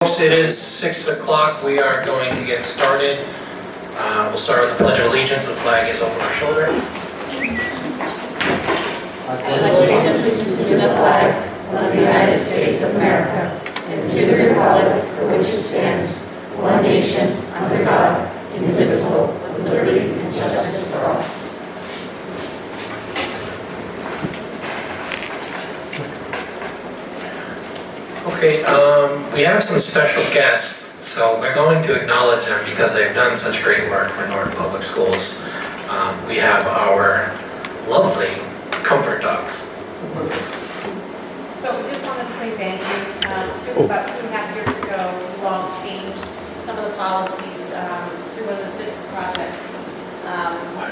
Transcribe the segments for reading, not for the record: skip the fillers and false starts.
It is 6 o'clock. We are going to get started. We'll start with the Pledge of Allegiance. The flag is over our shoulder. I pledge allegiance to the flag of the United States of America and to the republic for which it stands, one nation, under God, indivisible, with liberty and justice for all. Okay, we have some special guests, so we're going to acknowledge them because they've done such great work for Norton Public Schools. We have our lovely comfort dogs. So we just wanted to say thank you. About 2.5 years ago, you all changed some of the policies through one of the civics projects.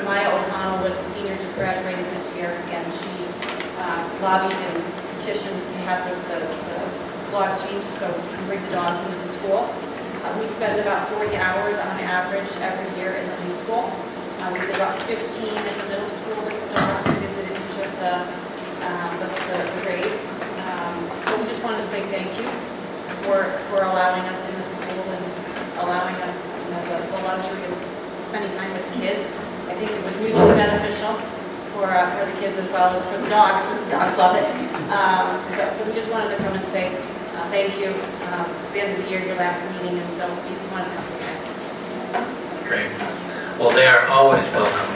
Maya O'Connell was the senior, just graduated this year, and she lobbied and petitions to have the laws changed so we can bring the dogs into the school. We spend about 40 hours on average every year in the new school. We did about 15 in the middle school with the dogs. We visited each of the grades. So we just wanted to say thank you for allowing us in the school and allowing us the luxury of spending time with the kids. I think it was mutually beneficial for the kids as well as for the dogs, since the dogs love it. So we just wanted to come and say thank you. It's the end of the year, your last meeting, and so we just wanted to come say thanks. Great. Well, they are always welcome.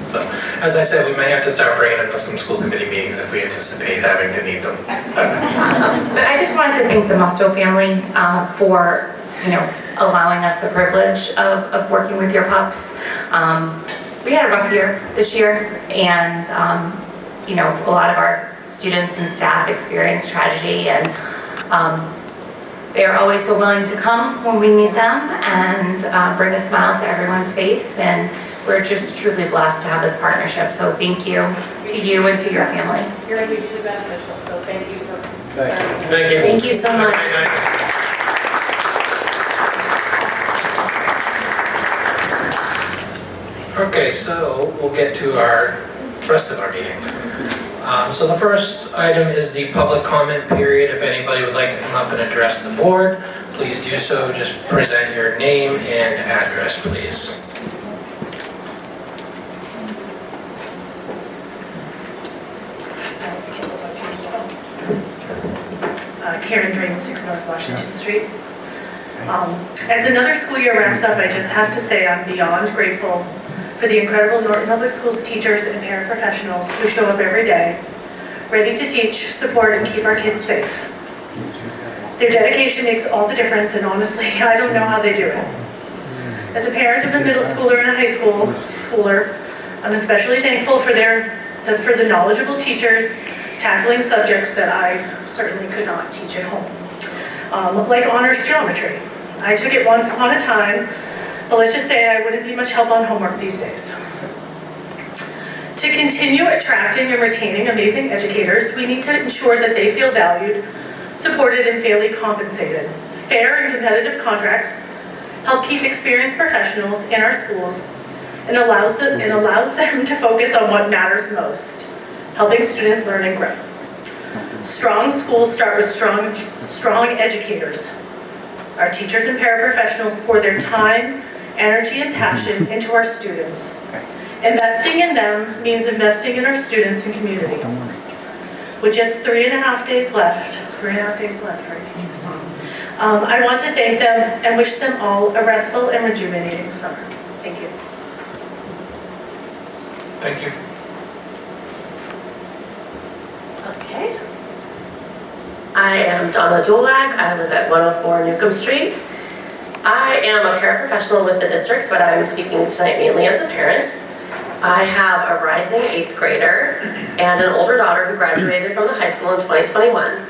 So, as I said, we may have to start bringing them to some school committee meetings if we anticipate having to need them. But I just wanted to thank the Musto family for, allowing us the privilege of working with your pups. We had a rough year this year, and a lot of our students and staff experienced tragedy, and they are always so willing to come when we need them and bring a smile to everyone's face, and we're just truly blessed to have this partnership. So thank you to you and to your family. You're mutually beneficial, so thank you for Thank you. Thank you so much. Okay, so we'll get to our rest of our meeting. So the first item is the public comment period. If anybody would like to come up and address the board, please do so. Just present your name and address, please. Karen Drain, 6 North Washington Street. As another school year wraps up, I just have to say I'm beyond grateful for the incredible Norton Public Schools teachers and paraprofessionals who show up every day, ready to teach, support, and keep our kids safe. Their dedication makes all the difference, and honestly, I don't know how they do it. As a parent of a middle schooler and a high schooler, I'm especially thankful for the knowledgeable teachers tackling subjects that I certainly could not teach at home, like honors geometry. I took it once upon a time, but let's just say I wouldn't be much help on homework these days. To continue attracting and retaining amazing educators, we need to ensure that they feel valued, supported, and fairly compensated. Fair and competitive contracts help keep experienced professionals in our schools and allows them to focus on what matters most, helping students learn and grow. Strong schools start with strong educators. Our teachers and paraprofessionals pour their time, energy, and passion into our students. Investing in them means investing in our students and community. With just 3.5 days left, 3.5 days left, right, teachers? I want to thank them and wish them all a restful and rejuvenating summer. Thank you. Thank you. Okay. I am Donna Dolag. I live at 104 Newcomb Street. I am a paraprofessional with the district, but I'm speaking tonight mainly as a parent. I have a rising 8th grader and an older daughter who graduated from the high school in 2021.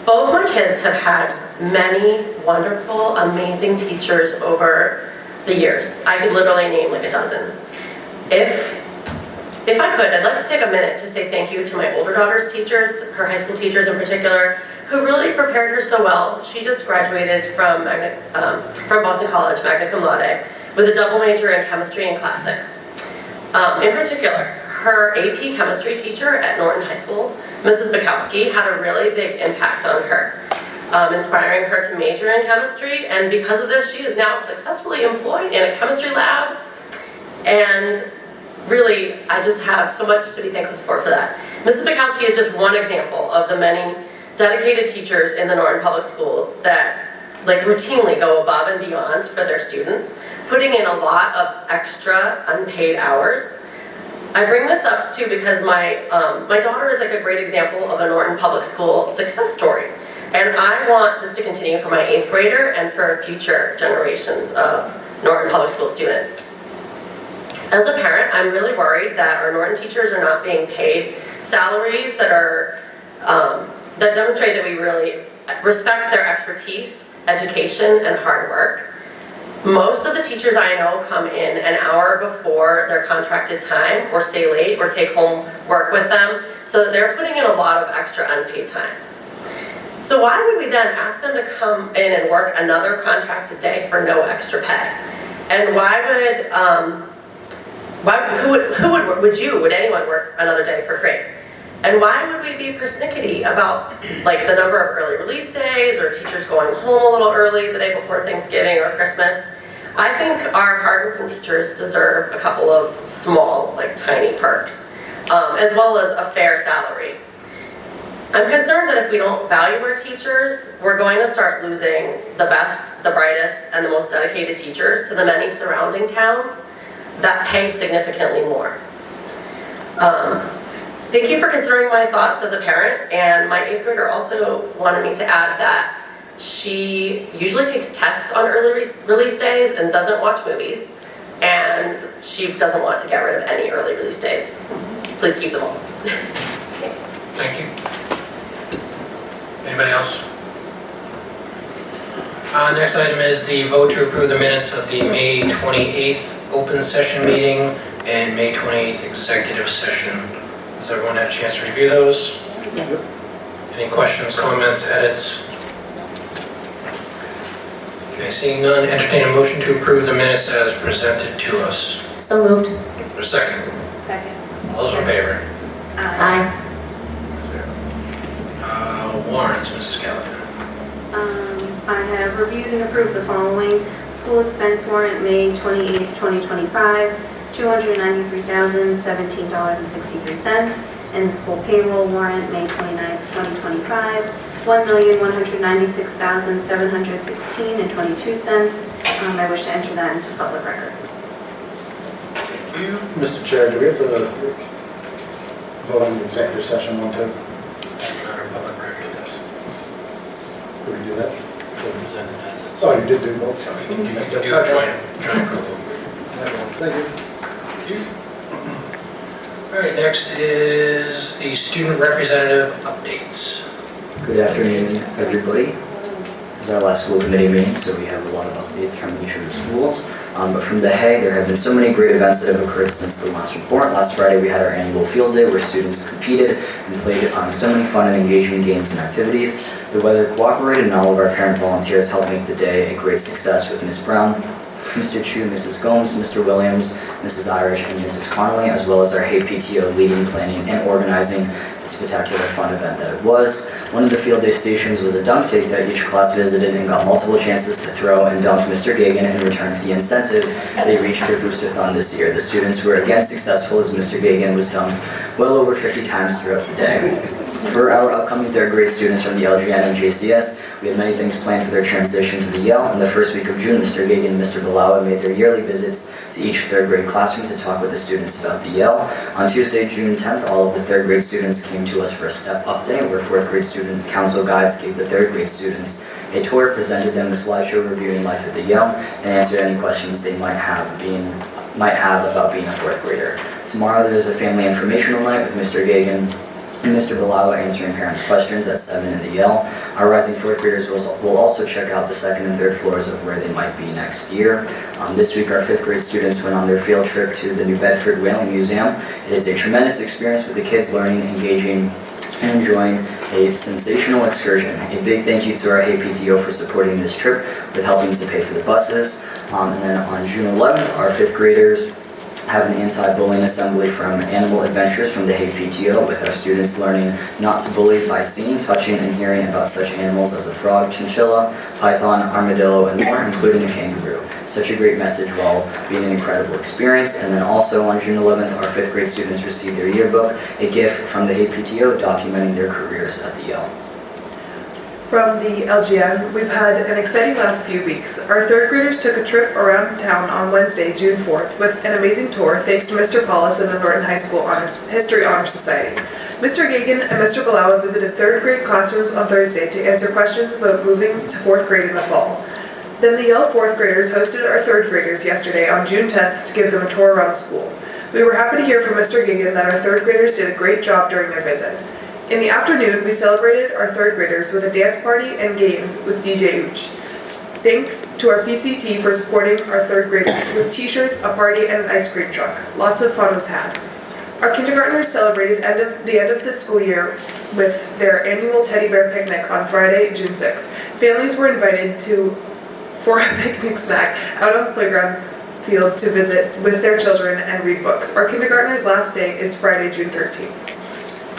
Both my kids have had many wonderful, amazing teachers over the years. I could literally name like a dozen. If I could, I'd like to take a minute to say thank you to my older daughter's teachers, her high school teachers in particular, who really prepared her so well. She just graduated from Boston College, magna cum laude, with a double major in chemistry and classics. In particular, her AP chemistry teacher at Norton High School, Mrs. Bukowski, had a really big impact on her. inspiring her to major in chemistry, and because of this, she is now successfully employed in a chemistry lab. And really, I just have so much to be thankful for that. Mrs. Bukowski is just one example of the many dedicated teachers in the Norton Public Schools that routinely go above and beyond for their students, putting in a lot of extra unpaid hours. I bring this up too because my daughter is a great example of a Norton Public School success story. And I want this to continue for my 8th grader and for future generations of Norton Public School students. As a parent, I'm really worried that our Norton teachers are not being paid salaries that that demonstrate that we really respect their expertise, education, and hard work. Most of the teachers I know come in an hour before their contracted time, or stay late, or take home work with them, so they're putting in a lot of extra unpaid time. So why would we then ask them to come in and work another contracted day for no extra pay? And would anyone work another day for free? And why would we be persnickety about the number of early release days or teachers going home a little early the day before Thanksgiving or Christmas? I think our hardworking teachers deserve a couple of small, tiny perks, as well as a fair salary. I'm concerned that if we don't value our teachers, we're going to start losing the best, the brightest, and the most dedicated teachers to the many surrounding towns that pay significantly more. Thank you for considering my thoughts as a parent, and my 8th grader also wanted me to add that she usually takes tests on early release days and doesn't watch movies, and she doesn't want to get rid of any early release days. Please keep them all. Thanks. Thank you. Anybody else? Next item is the vote to approve the minutes of the May 28th open session meeting and May 28th executive session. Has everyone had a chance to review those? Yes. Any questions, comments, edits? Okay, seeing none, entertain a motion to approve the minutes as presented to us. So moved. For a second. Second. All those in favor? Aye. Warrants, Mrs. Callahan. I have reviewed and approved the following: school expense warrant, May 28th, 2025, $293,017.63, and the school payroll warrant, May 29th, 2025, $1,196,716.22. I wish to enter that into public record. Thank you. Mr. Chair, do we have to vote on the executive session one, too? Matter of public record, yes. Did we do that? Presented as it's. Oh, you did do both. You can do joint approval. Thank you. All right, next is the student representative updates. Good afternoon, everybody. This is our last school committee meeting, so we have a lot of updates from each of the schools. But from the Hay, there have been so many great events that have occurred since the last report. Last Friday, we had our annual field day where students competed and played so many fun and engaging games and activities. The weather cooperated, and all of our parent volunteers helped make the day a great success with Ms. Brown, Mr. Chu, Mrs. Gomes, Mr. Williams, Mrs. Irish, and Mrs. Connolly, as well as our Hay PTO leading, planning, and organizing the spectacular fun event that it was. One of the field day stations was a dunk tank that each class visited and got multiple chances to throw and dunk Mr. Gagan in return for the incentive they reached for Boosterthon this year. The students were again successful as Mr. Gagan was dunked well over 50 times throughout the day. For our upcoming 3rd grade students from the LGN and JCS, we had many things planned for their transition to the Yale. In the first week of June, Mr. Gagan and Mr. Balawa made their yearly visits to each 3rd grade classroom to talk with the students about the Yale. On Tuesday, June 10th, all of the 3rd grade students came to us for a step update where 4th grade student council guides gave the 3rd grade students a tour, presented them a slideshow reviewing life at the Yale, and answered any questions they might have about being a 4th grader. Tomorrow, there's a family informational night with Mr. Gagan and Mr. Balawa answering parents' questions at 7 in the Yale. Our rising 4th graders will also check out the 2nd and 3rd floors of where they might be next year. This week, our 5th grade students went on their field trip to the New Bedford Whaling Museum. It is a tremendous experience with the kids learning, engaging, and enjoying a sensational excursion. A big thank you to our Hay PTO for supporting this trip with helping to pay for the buses. And then on June 11th, our 5th graders have an anti-bullying assembly from Animal Adventures from the Hay PTO, with our students learning not to bully by seeing, touching, and hearing about such animals as a frog, chinchilla, python, armadillo, and more, including a kangaroo. Such a great message while being an incredible experience. And then also on June 11th, our 5th grade students received their yearbook, a gift from the Hay PTO documenting their careers at the Yale. From the LGN, we've had an exciting last few weeks. Our 3rd graders took a trip around town on Wednesday, June 4th, with an amazing tour thanks to Mr. Paulus and the Norton High School History Honor Society. Mr. Gagan and Mr. Balawa visited 3rd grade classrooms on Thursday to answer questions about moving to 4th grade in the fall. Then the Yale 4th graders hosted our 3rd graders yesterday on June 10th to give them a tour around the school. We were happy to hear from Mr. Gagan that our 3rd graders did a great job during their visit. In the afternoon, we celebrated our 3rd graders with a dance party and games with DJ Ooch. Thanks to our PCT for supporting our 3rd graders with t-shirts, a party, and an ice cream truck. Lots of fun was had. Our kindergartners celebrated the end of the school year with their annual teddy bear picnic on Friday, June 6th. Families were invited for a picnic snack out on the playground field to visit with their children and read books. Our kindergartners' last day is Friday, June 13th.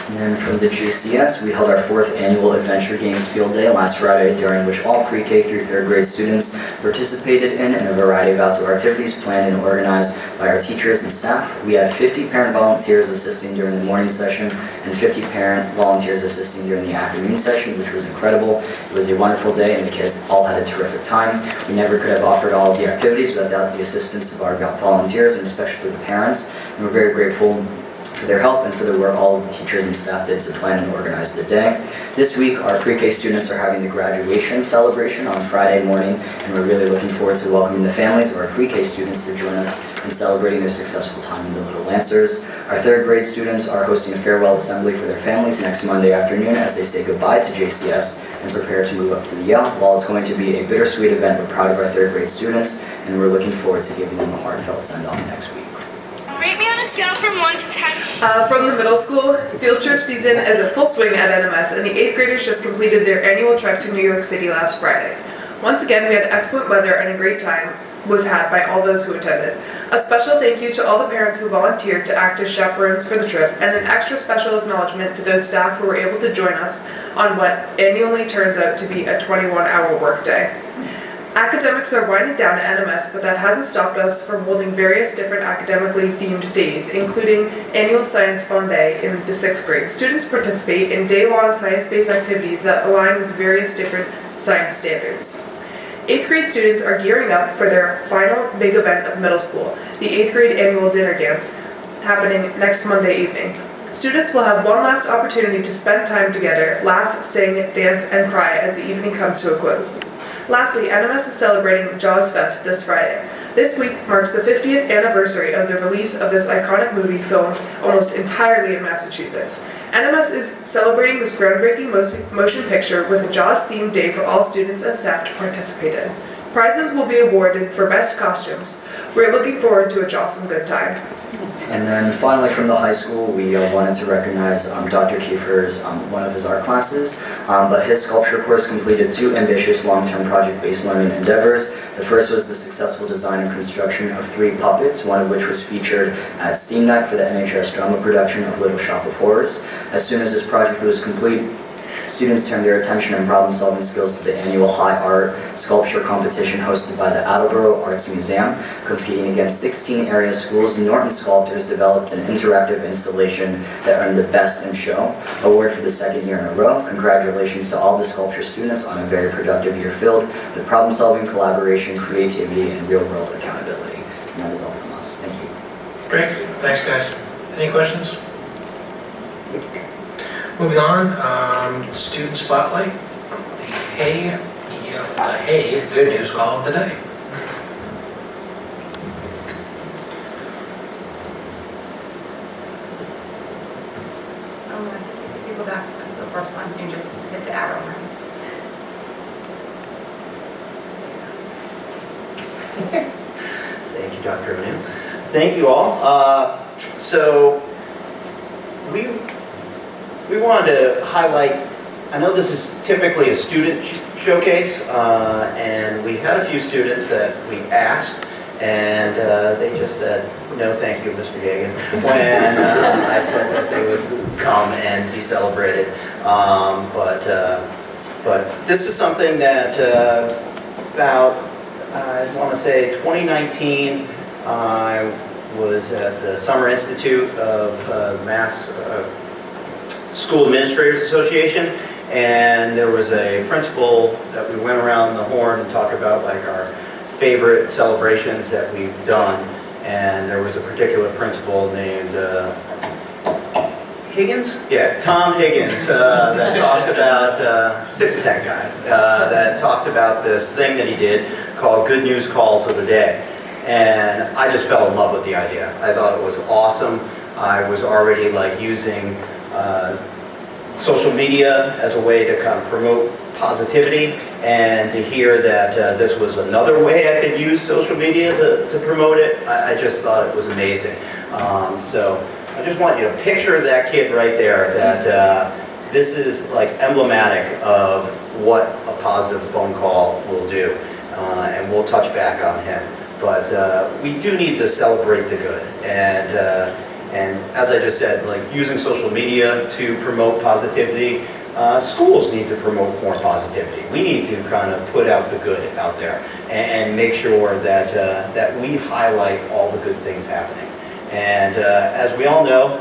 And then from the JCS, we held our 4th annual Adventure Games Field Day last Friday, during which all pre-K through 3rd grade students participated in a variety of outdoor activities planned and organized by our teachers and staff. We had 50 parent volunteers assisting during the morning session and 50 parent volunteers assisting during the afternoon session, which was incredible. It was a wonderful day and the kids all had a terrific time. We never could have offered all of the activities without the assistance of our volunteers and especially the parents. And we're very grateful for their help and for the work all of the teachers and staff did to plan and organize the day. This week, our pre-K students are having the graduation celebration on Friday morning, and we're really looking forward to welcoming the families of our pre-K students to join us in celebrating their successful time in the Little Lancers. Our 3rd grade students are hosting a farewell assembly for their families next Monday afternoon as they say goodbye to JCS and prepare to move up to the Yale. While it's going to be a bittersweet event, we're proud of our 3rd grade students, and we're looking forward to giving them a heartfelt send-off next week. Rate me on a scale from 1 to 10. From the middle school, field trip season is at full swing at NMS, and the 8th graders just completed their annual trek to New York City last Friday. Once again, we had excellent weather and a great time was had by all those who attended. A special thank you to all the parents who volunteered to act as chaperones for the trip, and an extra special acknowledgement to those staff who were able to join us on what annually turns out to be a 21-hour workday. Academics are winding down at NMS, but that hasn't stopped us from holding various different academically themed days, including Annual Science Fun Day in the 6th grade. Students participate in day-long science-based activities that align with various different science standards. 8th grade students are gearing up for their final big event of middle school, the 8th grade annual dinner dance, happening next Monday evening. Students will have one last opportunity to spend time together, laugh, sing, dance, and cry as the evening comes to a close. Lastly, NMS is celebrating Jaws Fest this Friday. This week marks the 50th anniversary of the release of this iconic movie filmed almost entirely in Massachusetts. NMS is celebrating this groundbreaking motion picture with a Jaws-themed day for all students and staff to participate in. Prizes will be awarded for best costumes. We're looking forward to a Jawsome good time. And then finally from the high school, we wanted to recognize Dr. Kiefer's one of his art classes, but his sculpture course completed 2 ambitious long-term project-based learning endeavors. The first was the successful design and construction of 3 puppets, one of which was featured at STEAM Night for the NHS drama production of Little Shop of Horrors. As soon as this project was complete, students turned their attention and problem-solving skills to the annual High Art Sculpture competition hosted by the Attleboro Arts Museum. Competing against 16 area schools, Norton sculptors developed an interactive installation that earned the Best in Show award for the 2nd year in a row. Congratulations to all the sculpture students on a very productive year filled with problem-solving, collaboration, creativity, and real-world accountability. And that is all from us. Thank you. Great, thanks guys. Any questions? Moving on, student spotlight, the Hay Good News Call of the Day. If you go back to the first one, you just hit the arrow. Thank you, Dr. O'Neill. Thank you all. So we wanted to highlight, I know this is typically a student showcase, and we had a few students that we asked, and they just said, no thank you, Mr. Yeagan, when I said that they would come and be celebrated. But this is something that about, I want to say 2019, I was at the Summer Institute of Mass School Administrators Association, and there was a principal that we went around the horn and talked about like our favorite celebrations that we've done, and there was a particular principal named Higgins? Yeah, Tom Higgins, that talked about, 6'10" guy, that talked about this thing that he did called Good News Calls of the Day. And I just fell in love with the idea. I thought it was awesome. I was already like using social media as a way to kind of promote positivity, and to hear that this was another way I could use social media to promote it, I just thought it was amazing. So I just want you to picture that kid right there, that this is like emblematic of what a positive phone call will do, and we'll touch back on him. But we do need to celebrate the good, and as I just said, like using social media to promote positivity, schools need to promote more positivity. We need to kind of put out the good out there and make sure that that we highlight all the good things happening. And as we all know,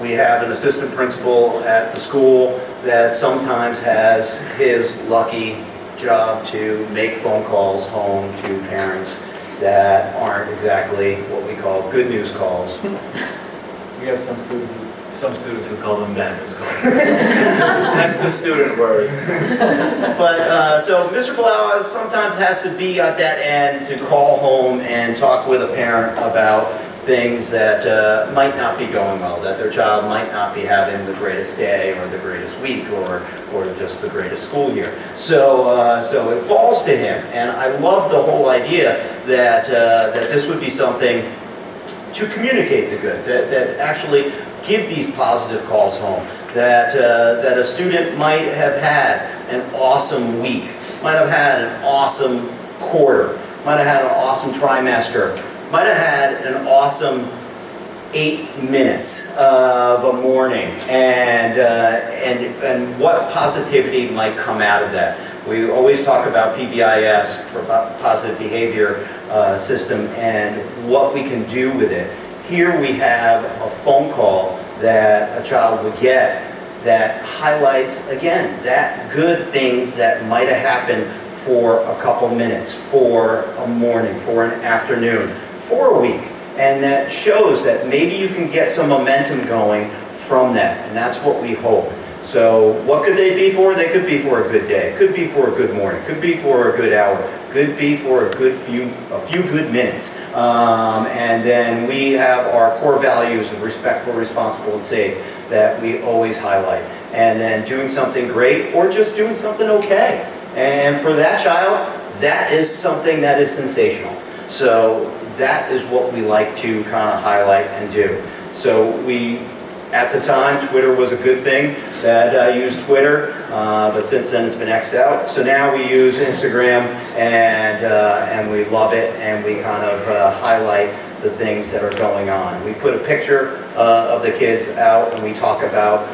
we have an assistant principal at the school that sometimes has his lucky job to make phone calls home to parents that aren't exactly what we call good news calls. We have some students who call them bad news calls. That's the student words. But so Mr. Blau sometimes has to be at that end to call home and talk with a parent about things that might not be going well, that their child might not be having the greatest day or the greatest week or just the greatest school year. So so it falls to him, and I love the whole idea that that this would be something to communicate the good, that actually give these positive calls home, that that a student might have had an awesome week, might have had an awesome quarter, might have had an awesome trimester, might have had an awesome 8 minutes of a morning, and what positivity might come out of that. We always talk about PBIS, positive behavior system, and what we can do with it. Here we have a phone call that a child would get that highlights, again, that good things that might have happened for a couple minutes, for a morning, for an afternoon, for a week. And that shows that maybe you can get some momentum going from that, and that's what we hope. So what could they be for? They could be for a good day, could be for a good morning, could be for a good hour, could be for a few good minutes. And then we have our core values of respectful, responsible, and safe that we always highlight. And then doing something great or just doing something okay. And for that child, that is something that is sensational. So that is what we like to kind of highlight and do. So we, at the time, Twitter was a good thing that I used Twitter, but since then it's been X'd out. So now we use Instagram, and we love it, and we kind of highlight the things that are going on. We put a picture of the kids out, and we talk about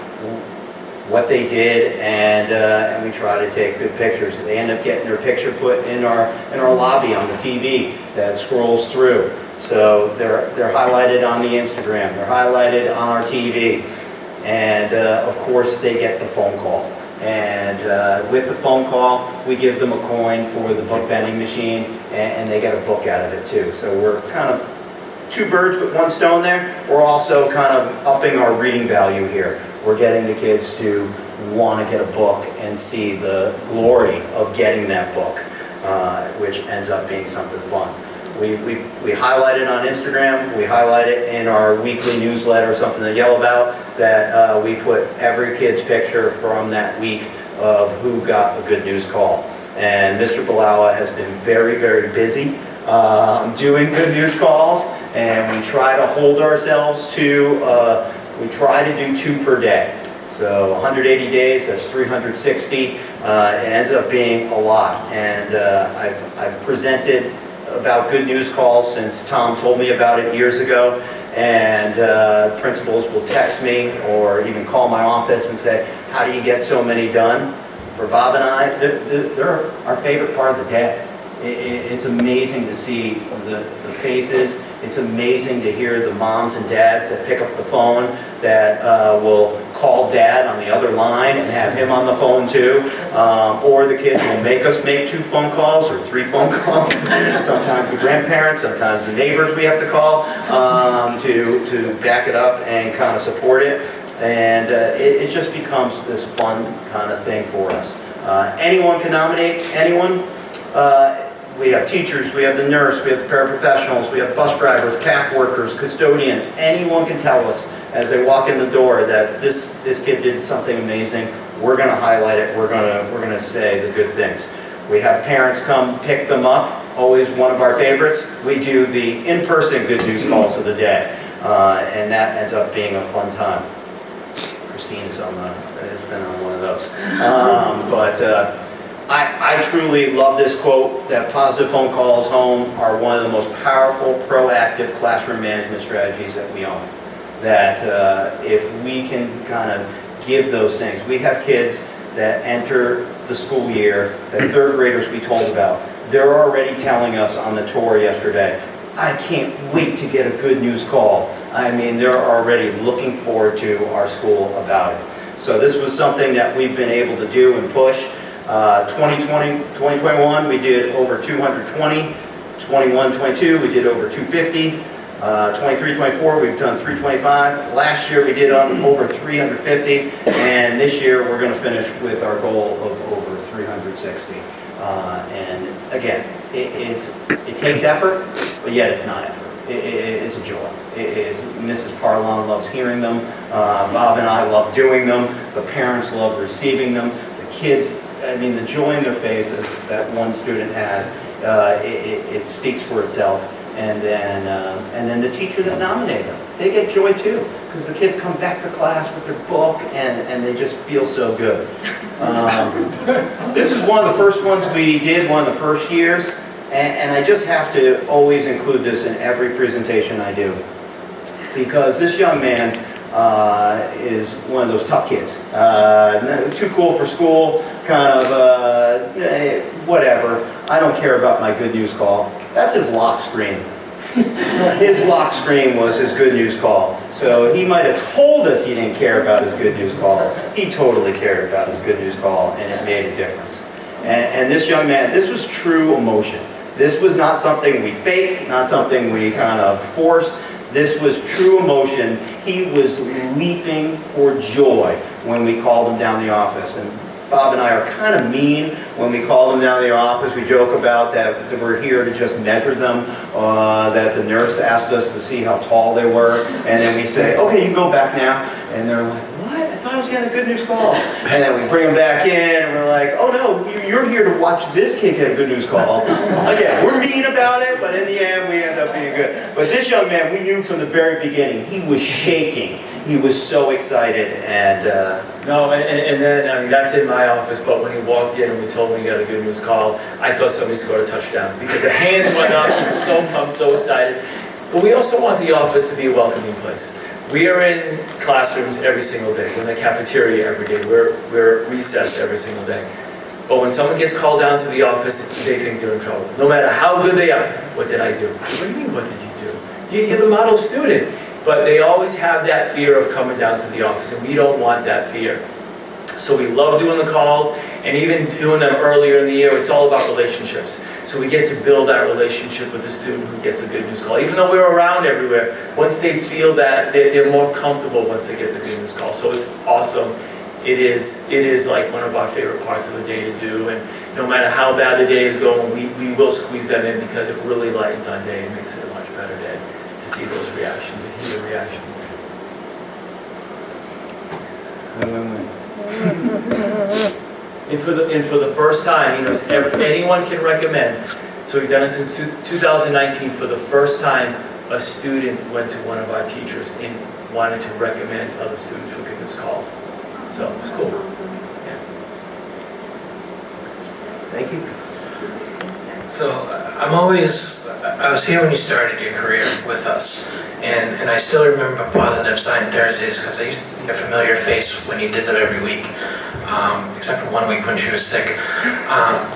what they did, and we try to take good pictures. They end up getting their picture put in our lobby on the TV that scrolls through. So they're highlighted on the Instagram, they're highlighted on our TV, and of course they get the phone call. And with the phone call, we give them a coin for the book vending machine, and they get a book out of it too. So we're kind of two birds with one stone there. We're also kind of upping our reading value here. We're getting the kids to want to get a book and see the glory of getting that book, which ends up being something fun. We highlight it on Instagram, we highlight it in our weekly newsletter, something to yell about, that we put every kid's picture from that week of who got a good news call. And Mr. Balawa has been very, very busy doing good news calls, and we try to hold ourselves to, we try to do 2 per day. So 180 days, that's 360. It ends up being a lot. And I've presented about good news calls since Tom told me about it years ago. And principals will text me or even call my office and say, how do you get so many done? For Bob and I, they're our favorite part of the day. It's amazing to see the faces. It's amazing to hear the moms and dads that pick up the phone that will call dad on the other line and have him on the phone too. Or the kids will make us make 2 phone calls or 3 phone calls. Sometimes the grandparents, sometimes the neighbors we have to call to back it up and kind of support it. And it just becomes this fun kind of thing for us. Anyone can nominate anyone. We have teachers, we have the nurse, we have the paraprofessionals, we have bus drivers, CAF workers, custodian. Anyone can tell us as they walk in the door that this kid did something amazing. We're going to highlight it. We're going to say the good things. We have parents come pick them up. Always one of our favorites. We do the in-person good news calls of the day, and that ends up being a fun time. Christine's has been on one of those, I truly love this quote, that positive phone calls home are one of the most powerful, proactive classroom management strategies that we own. That if we can kind of give those things. We have kids that enter the school year, that 3rd graders we told about. They're already telling us on the tour yesterday, I can't wait to get a good news call. I mean, they're already looking forward to our school about it. So this was something that we've been able to do and push. 2020, 2021, we did over 220. 21, 22, we did over 250. 23, 24, we've done 325. Last year, we did over 350. And this year, we're going to finish with our goal of over 360. And again, it takes effort, but yet it's not effort. It's a joy. Mrs. Parlon loves hearing them. Bob and I love doing them. The parents love receiving them. The kids, I mean, the joy in their faces that one student has, it speaks for itself. And then the teacher that nominated them, they get joy too, because the kids come back to class with their book and they just feel so good. This is one of the first ones we did, one of the first years, and I just have to always include this in every presentation I do, because this young man is one of those tough kids. Too cool for school, kind of whatever. I don't care about my good news call. That's his lock screen. His lock screen was his good news call. So he might have told us he didn't care about his good news call. He totally cared about his good news call, and it made a difference. And this young man, this was true emotion. This was not something we faked, not something we kind of forced. This was true emotion. He was leaping for joy when we called him down the office. And Bob and I are kind of mean when we call them down to the office. We joke about that we're here to just measure them, that the nurse asked us to see how tall they were, and then we say, okay, you can go back now. And they're like, what? I thought I was getting a good news call. And then we bring them back in, and we're like, oh no, you're here to watch this kid get a good news call. Again, we're mean about it, but in the end, we end up being good. But this young man, we knew from the very beginning, he was shaking. He was so excited, and then, I mean, that's in my office, but when he walked in and we told him he got a good news call, I thought somebody scored a touchdown, because the hands went up, he was so pumped, so excited. But we also want the office to be a welcoming place. We are in classrooms every single day. We're in the cafeteria every day. We're recessed every single day. But when someone gets called down to the office, they think they're in trouble. No matter how good they are. What did I do? What do you mean, what did you do? You're the model student. But they always have that fear of coming down to the office, and we don't want that fear. So we love doing the calls, and even doing them earlier in the year. It's all about relationships. So we get to build that relationship with the student who gets a good news call. Even though we're around everywhere, once they feel that, they're more comfortable once they get the good news call. So it's awesome. It is like one of our favorite parts of the day to do, and no matter how bad the day is going, we will squeeze them in, because it really lightens our day and makes it a much better day to see those reactions and hear the reactions. And for the first time, you know, anyone can recommend. So we've done it since 2019. For the first time, a student went to one of our teachers and wanted to recommend other students for good news calls. So it's cool. Yeah. Thank you. So I'm always I was here when you started your career with us, and I still remember Positive Sign Thursdays because I used to see a familiar face when you did them every week, except for one week when she was sick.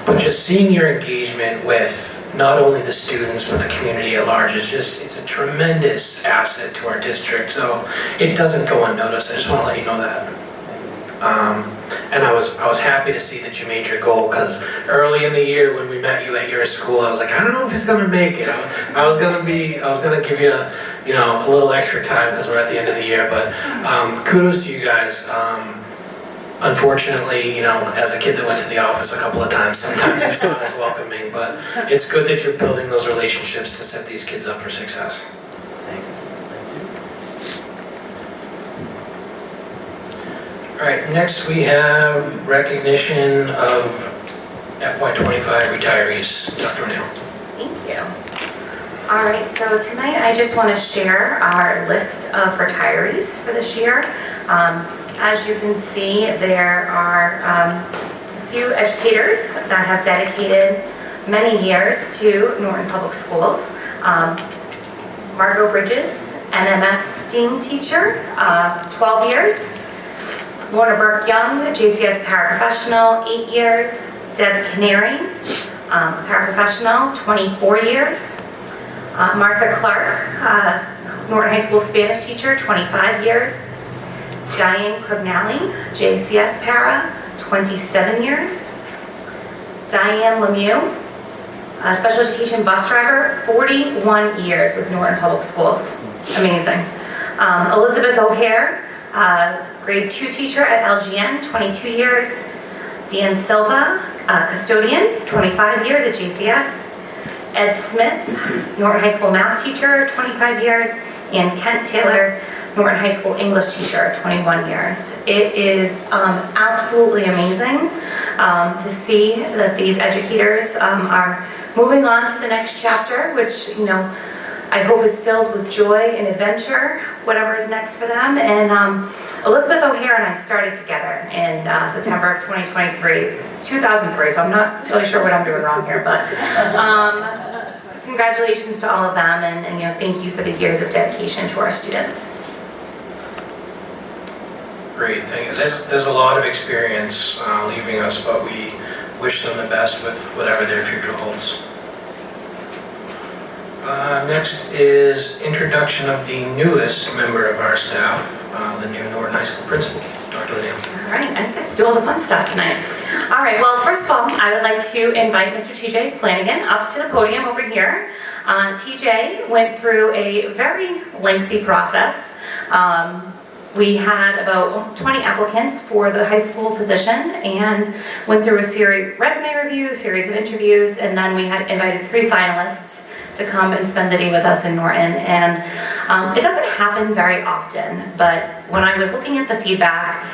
But just seeing your engagement with not only the students but the community at large it's a tremendous asset to our district. So it doesn't go unnoticed. I just want to let you know that. And I was happy to see that you made your goal, because early in the year when we met you at your school, I was like, I don't know if he's gonna make it. I was gonna give you a little extra time because we're at the end of the year. But kudos to you guys. Unfortunately, as a kid that went to the office a couple of times, sometimes it's not as welcoming. But it's good that you're building those relationships to set these kids up for success. All right, next we have recognition of FY25 retirees. Dr. O'Neill. Thank you. All right, so tonight I just want to share our list of retirees for this year. As you can see, there are a few educators that have dedicated many years to Norton Public Schools. Margot Bridges, NMS STEAM teacher, 12 years. Lorna Burke-Young, JCS paraprofessional, 8 years. Deb Canary, paraprofessional, 24 years. Martha Clark, Norton High School Spanish teacher, 25 years. Diane Crognally, JCS para, 27 years. Diane Lemieux, special education bus driver, 41 years with Norton Public Schools. Amazing. Elizabeth O'Hare, grade 2 teacher at LGN, 22 years. Dan Silva, custodian, 25 years at JCS. Ed Smith, Norton High School math teacher, 25 years. And Kent Taylor, Norton High School English teacher, 21 years. It is absolutely amazing to see that these educators are moving on to the next chapter, which, I hope is filled with joy and adventure, whatever is next for them. And Elizabeth O'Hare and I started together in September of 2003, so I'm not really sure what I'm doing wrong here, but congratulations to all of them, and thank you for the years of dedication to our students. Great, thank you. There's a lot of experience leaving us, but we wish them the best with whatever their future holds. Next is introduction of the newest member of our staff, the new Norton High School principal, Dr. O'Neill. All right, I get to do all the fun stuff tonight. All right, well, first of all, I would like to invite Mr. TJ Flanagan up to the podium over here. TJ went through a very lengthy process. We had about 20 applicants for the high school position and went through a resume review, a series of interviews, and then we had invited 3 finalists to come and spend the day with us in Norton. And it doesn't happen very often, but when I was looking at the feedback,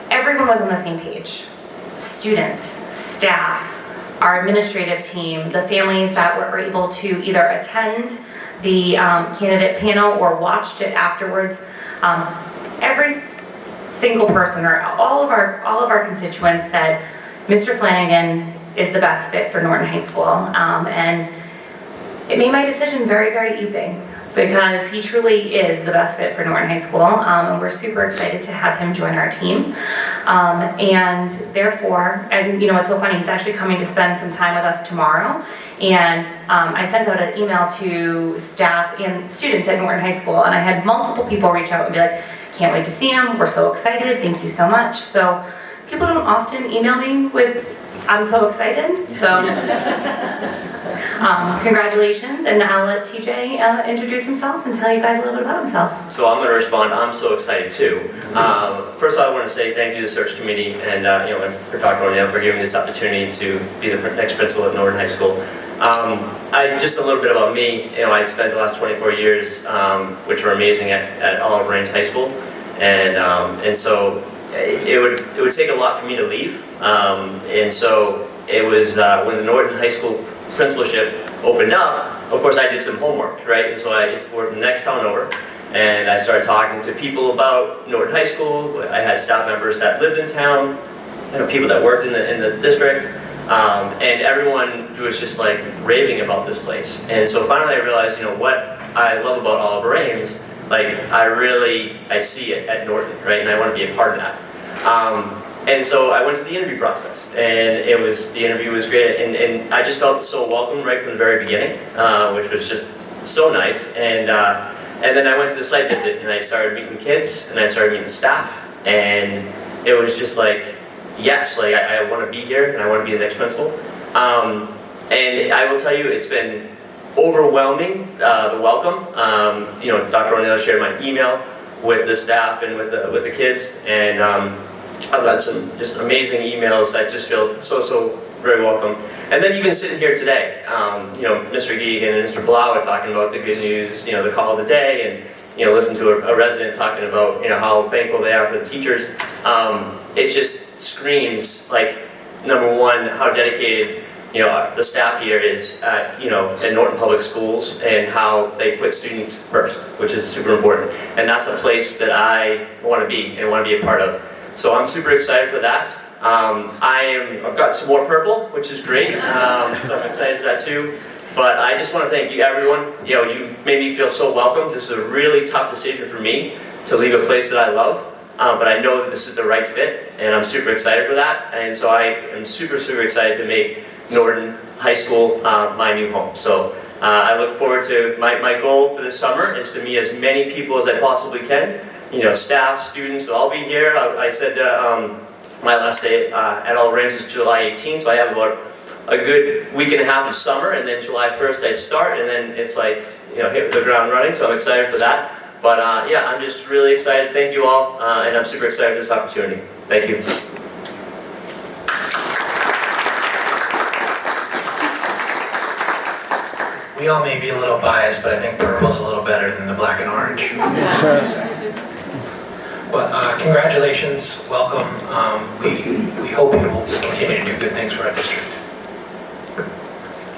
everyone was on the same page. Students, staff, our administrative team, the families that were able to either attend the candidate panel or watched it afterwards. Every single person, or all of our constituents said, Mr. Flanagan is the best fit for Norton High School. And it made my decision very, very easy, because he truly is the best fit for Norton High School, and we're super excited to have him join our team. And therefore, it's so funny, he's actually coming to spend some time with us tomorrow, and I sent out an email to staff and students at Norton High School, and I had multiple people reach out and be like, can't wait to see him, we're so excited, thank you so much. So people don't often email me with, I'm so excited, so congratulations, and I'll let TJ introduce himself and tell you guys a little bit about himself. So I'm going to respond. I'm so excited too. First of all, I want to say thank you to the search committee and for Dr. O'Neill for giving me this opportunity to be the next principal at Norton High School. Just a little bit about me. I spent the last 24 years, which were amazing, at Olive Branch High School, and so it would take a lot for me to leave. And so it was when the Norton High School principalship opened up, of course I did some homework, right? And so I explored the next town over, and I started talking to people about Norton High School. I had staff members that lived in town, people that worked in the district, and everyone was just like raving about this place. And so finally I realized, you know, what I love about Oliver Ames, like I see it at Norton, right? And I want to be a part of that. And so I went to the interview process, and the interview was great, and I just felt so welcome right from the very beginning, which was just so nice. And then I went to the site visit, and I started meeting kids, and I started meeting staff, and it was just like, yes, like I want to be here, and I want to be the next principal. And I will tell you, it's been overwhelming, the welcome. You know, Dr. O'Neill shared my email with the staff and with the kids, and I've got some just amazing emails. I just feel so very welcome. And then even sitting here today, you know, Mr. Geegan and Mr. Blau are talking about the good news, you know, the call of the day, and you know, listen to a resident talking about, you know, how thankful they are for the teachers. It just screams, like, number one, how dedicated, you know, the staff here is at, you know, at Norton Public Schools, and how they put students first, which is super important. And that's a place that I want to be and want to be a part of. So I'm super excited for that. I've got some more purple, which is great. So I'm excited for that too. But I just want to thank you, everyone. You know, you made me feel so welcome. This is a really tough decision for me to leave a place that I love. But I know that this is the right fit, and I'm super excited for that. And so I am super excited to make Norton High School my new home. So I look forward to, my goal for this summer is to meet as many people as I possibly can. You know, staff, students, so I'll be here. I said my last day at Oliver Ames is July 18th, so I have about a good week and a half of summer, and then July 1st I start, and then it's like, you know, hit the ground running, so I'm excited for that. But yeah, I'm just really excited. Thank you all, and I'm super excited for this opportunity. Thank you. We all may be a little biased, but I think purple's a little better than the black and orange. But congratulations, welcome. We hope you will continue to do good things for our district.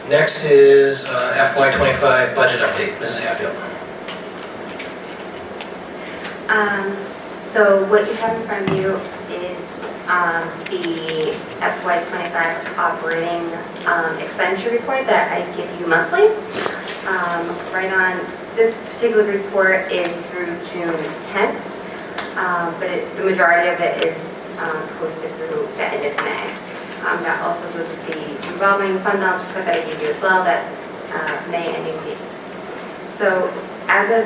Next is FY25 budget update. Mrs. Hatfield. So what you have in front of you is the FY25 operating expenditure report that I give you monthly. Right on, this particular report is through June 10th. But the majority of it is posted through the end of May. That also goes with the revolving fund balance report that I gave you as well. That's May ending date. So as of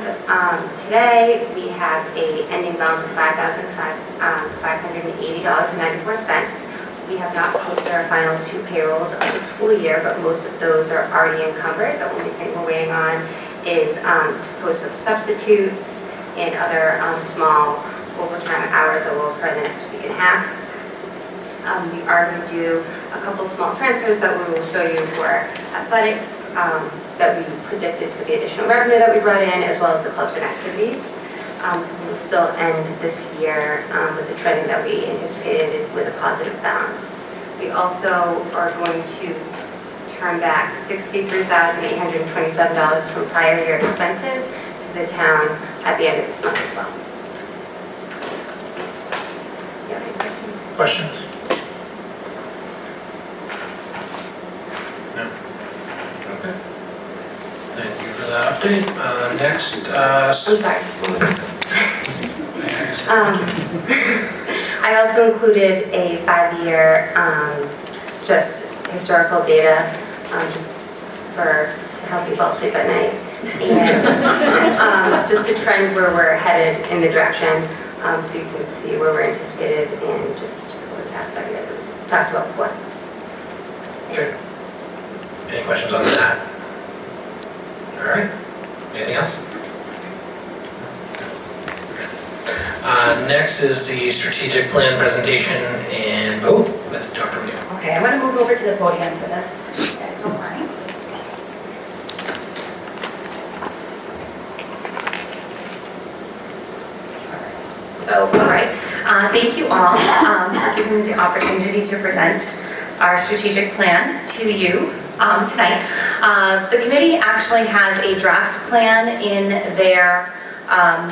today, we have a ending balance of $5,580.94. We have not posted our final 2 payrolls of the school year, but most of those are already encumbered. The only thing we're waiting on is to post some substitutes and other small overtime hours that will occur in the next week and a half. We are going to do a couple small transfers that we will show you for athletics that we predicted for the additional revenue that we brought in, as well as the clubs and activities. So we will still end this year with the trending that we anticipated with a positive balance. We also are going to turn back $63,827 from prior year expenses to the town at the end of this month as well. Do you have any questions? Questions? No? Okay. Thank you for that update. Next, I'm sorry. I also included a 5-year just historical data just to help you fall asleep at night, and just to trend where we're headed in the direction, so you can see where we're anticipated and just over the past 5 years that we've talked about before. Okay. Any questions on that? All right. Anything else? Next is the strategic plan presentation and vote with Dr. O'Neill. Okay, I'm going to move over to the podium for this, if you guys don't mind. So, all right, thank you all for giving me the opportunity to present our strategic plan to you tonight. The committee actually has a draft plan in their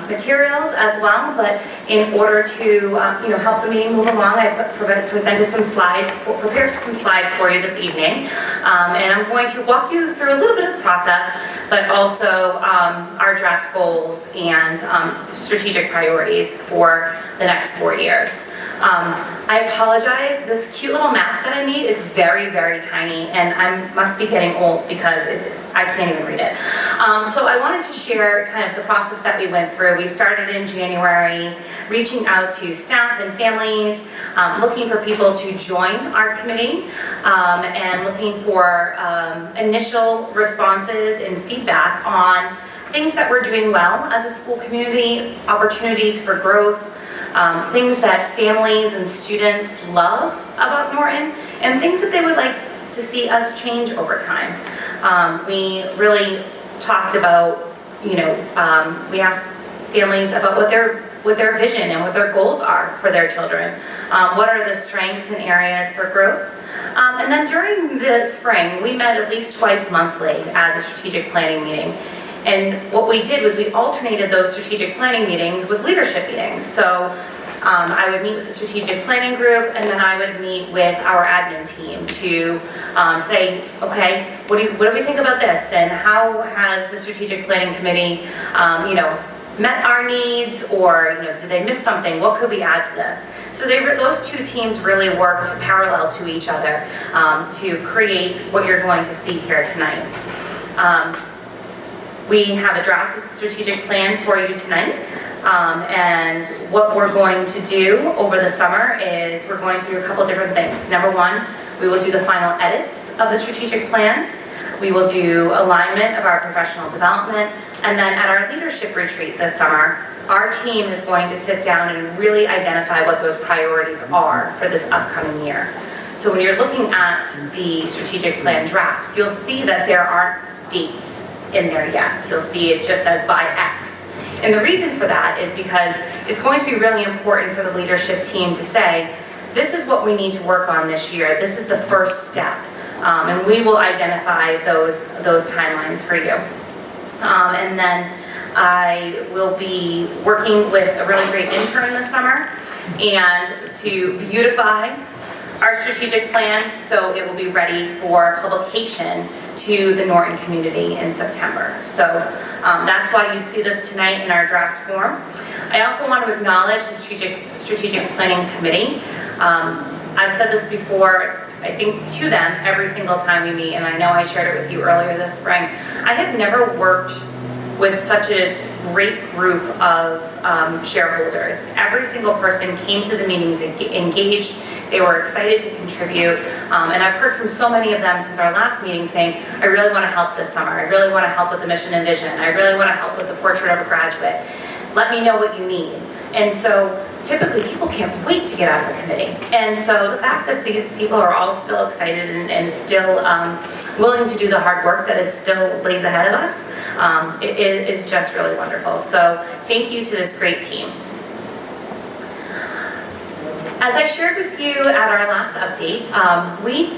materials as well, but in order to help the meeting move along, I presented some slides, prepared some slides for you this evening, and I'm going to walk you through a little bit of the process, but also our draft goals and strategic priorities for the next 4 years. I apologize, this cute little map that I made is very, very tiny, and I must be getting old because I can't even read it. So I wanted to share kind of the process that we went through. We started in January, reaching out to staff and families, looking for people to join our committee, and looking for initial responses and feedback on things that we're doing well as a school community, opportunities for growth, things that families and students love about Norton, and things that they would like to see us change over time. We really talked about, we asked families about what their vision and what their goals are for their children. What are the strengths and areas for growth? And then during the spring, we met at least twice monthly as a strategic planning meeting. And what we did was we alternated those strategic planning meetings with leadership meetings. So I would meet with the strategic planning group, and then I would meet with our admin team to say, okay, what do we think about this? And how has the strategic planning committee, met our needs, or did they miss something? What could we add to this? So those two teams really worked parallel to each other to create what you're going to see here tonight. We have a draft strategic plan for you tonight, and what we're going to do over the summer is we're going to do a couple different things. Number one, we will do the final edits of the strategic plan. We will do alignment of our professional development, and then at our leadership retreat this summer, our team is going to sit down and really identify what those priorities are for this upcoming year. So when you're looking at the strategic plan draft, you'll see that there aren't dates in there yet. You'll see it just says by X. And the reason for that is because it's going to be really important for the leadership team to say, this is what we need to work on this year. This is the first step. And we will identify those timelines for you. And then I will be working with a really great intern this summer and to beautify our strategic plans so it will be ready for publication to the Norton community in September. So that's why you see this tonight in our draft form. I also want to acknowledge the Strategic Planning Committee. I've said this before, I think, to them every single time we meet, and I know I shared it with you earlier this spring. I have never worked with such a great group of shareholders. Every single person came to the meetings engaged. They were excited to contribute. And I've heard from so many of them since our last meeting saying, I really want to help this summer. I really want to help with the mission and vision. I really want to help with the portrait of a graduate. Let me know what you need. And so typically people can't wait to get out of the committee. And so the fact that these people are all still excited and still willing to do the hard work that is still lays ahead of us, it is just really wonderful. So thank you to this great team. As I shared with you at our last update, we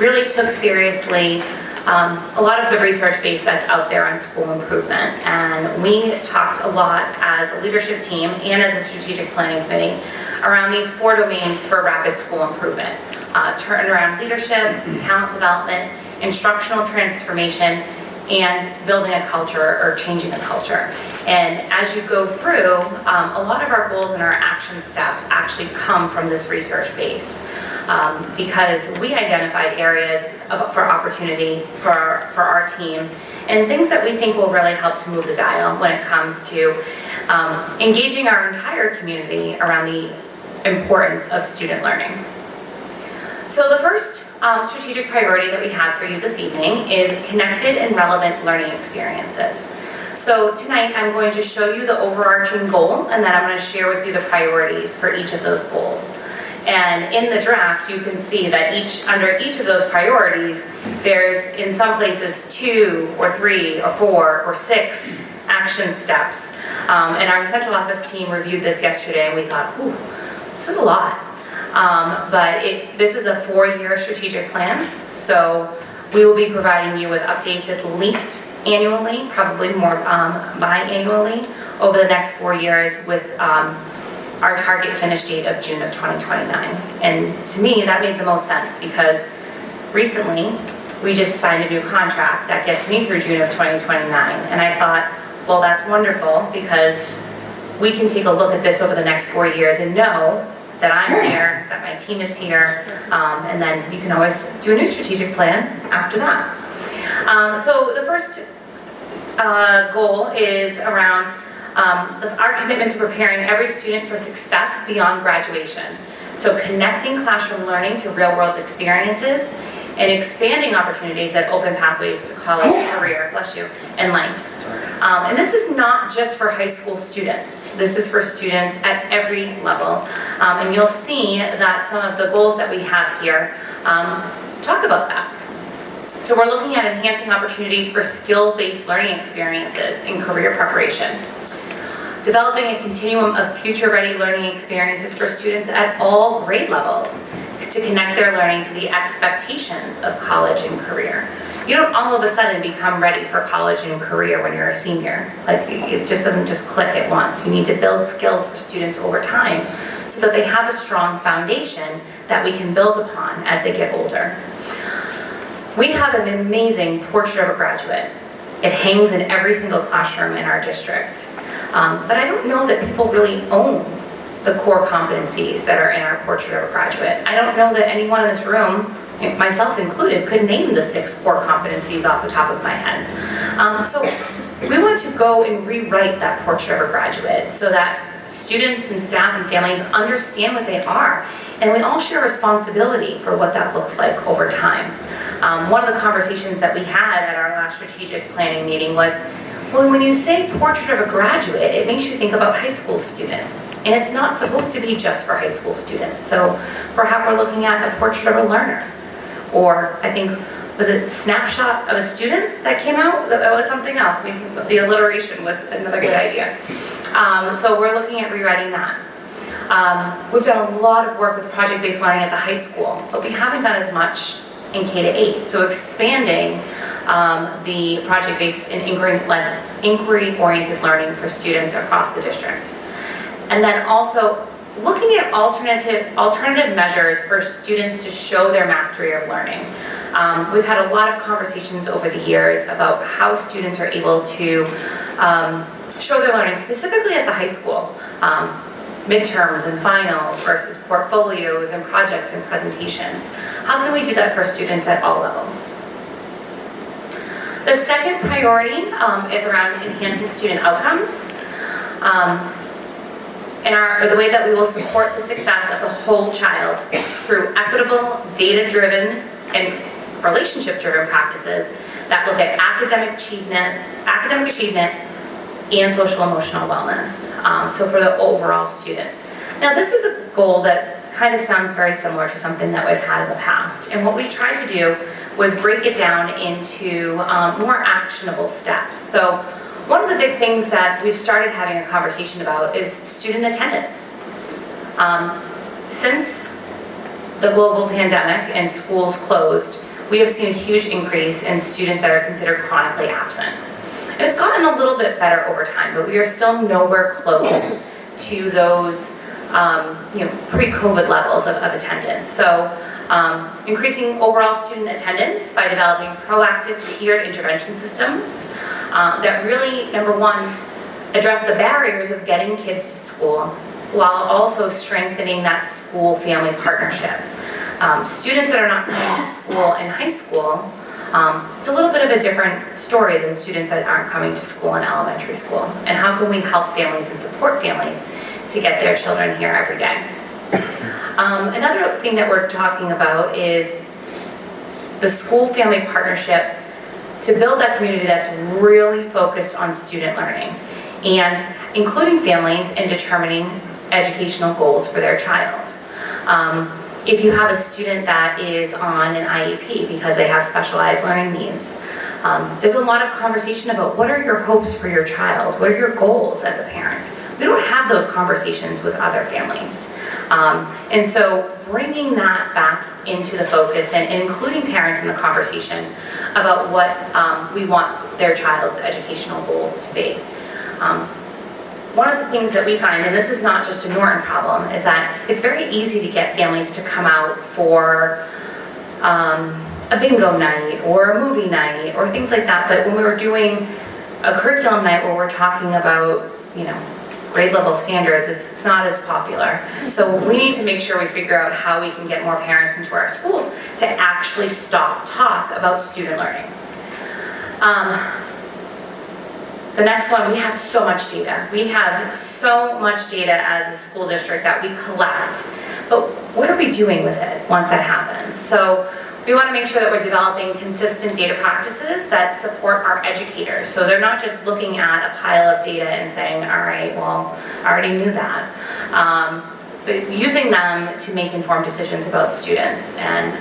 really took seriously a lot of the research base that's out there on school improvement, and we talked a lot as a leadership team and as a strategic planning committee around these 4 domains for rapid school improvement: turnaround leadership, talent development, instructional transformation, and building a culture or changing a culture. And as you go through, a lot of our goals and our action steps actually come from this research base, because we identified areas for opportunity for our team and things that we think will really help to move the dial when it comes to engaging our entire community around the importance of student learning. So the first strategic priority that we have for you this evening is connected and relevant learning experiences. So tonight I'm going to show you the overarching goal, and then I'm going to share with you the priorities for each of those goals. And in the draft you can see that under each of those priorities there's in some places 2 or 3 or 4 or 6 action steps. And our central office team reviewed this yesterday and we thought, ooh, this is a lot. But this is a 4-year strategic plan, so We will be providing you with updates at least annually, probably more biannually, over the next 4 years with our target finish date of June of 2029. And to me, that made the most sense because recently, we just signed a new contract that gets me through June of 2029. And I thought, well, that's wonderful because we can take a look at this over the next 4 years and know that I'm here, that my team is here, and then you can always do a new strategic plan after that. So the first goal is around our commitment to preparing every student for success beyond graduation. So connecting classroom learning to real-world experiences and expanding opportunities that open pathways to college, career, bless you, and life. And this is not just for high school students. This is for students at every level. And you'll see that some of the goals that we have here talk about that. So we're looking at enhancing opportunities for skill-based learning experiences in career preparation. Developing a continuum of future-ready learning experiences for students at all grade levels to connect their learning to the expectations of college and career. You don't all of a sudden become ready for college and career when you're a senior. Like, it just doesn't just click at once. You need to build skills for students over time so that they have a strong foundation that we can build upon as they get older. We have an amazing portrait of a graduate. It hangs in every single classroom in our district. But I don't know that people really own the core competencies that are in our portrait of a graduate. I don't know that anyone in this room, myself included, could name the 6 core competencies off the top of my head. So we want to go and rewrite that portrait of a graduate so that students and staff and families understand what they are. And we all share responsibility for what that looks like over time. One of the conversations that we had at our last strategic planning meeting was, well, when you say portrait of a graduate, it makes you think about high school students. And it's not supposed to be just for high school students. So perhaps we're looking at a portrait of a learner. Or I think, was it Snapshot of a Student that came out? That was something else. Maybe the alliteration was another good idea. So we're looking at rewriting that. We've done a lot of work with project-based learning at the high school, but we haven't done as much in K-8. So expanding the project-based and inquiry-oriented learning for students across the district. And then also looking at alternative measures for students to show their mastery of learning. We've had a lot of conversations over the years about how students are able to show their learning, specifically at the high school. Midterms and finals versus portfolios and projects and presentations. How can we do that for students at all levels? The second priority is around enhancing student outcomes. And the way that we will support the success of the whole child through equitable, data-driven, and relationship-driven practices that look at academic achievement, and social emotional wellness, so for the overall student. Now this is a goal that kind of sounds very similar to something that we've had in the past, and what we tried to do was break it down into more actionable steps. So one of the big things that we've started having a conversation about is student attendance. Since the global pandemic and schools closed, we have seen a huge increase in students that are considered chronically absent. And it's gotten a little bit better over time, but we are still nowhere close to those pre-COVID levels of attendance. So increasing overall student attendance by developing proactive tiered intervention systems that really, number one, address the barriers of getting kids to school while also strengthening that school-family partnership. Students that are not coming to school in high school, it's a little bit of a different story than students that aren't coming to school in elementary school. And how can we help families and support families to get their children here every day? Another thing that we're talking about is the school-family partnership to build that community that's really focused on student learning and including families in determining educational goals for their child. If you have a student that is on an IEP because they have specialized learning needs, there's a lot of conversation about what are your hopes for your child? What are your goals as a parent? we don't have those conversations with other families. And so bringing that back into the focus and including parents in the conversation about what we want their child's educational goals to be. One of the things that we find, and this is not just a Norton problem, is that it's very easy to get families to come out for a bingo night or a movie night or things like that, but when we were doing a curriculum night where we're talking about, you know, grade level standards, it's not as popular. So we need to make sure we figure out how we can get more parents into our schools to actually stop talk about student learning. The next one, we have so much data. We have so much data as a school district that we collect, but what are we doing with it once that happens? So we want to make sure that we're developing consistent data practices that support our educators. So they're not just looking at a pile of data and saying, all right, well, I already knew that. But using them to make informed decisions about students and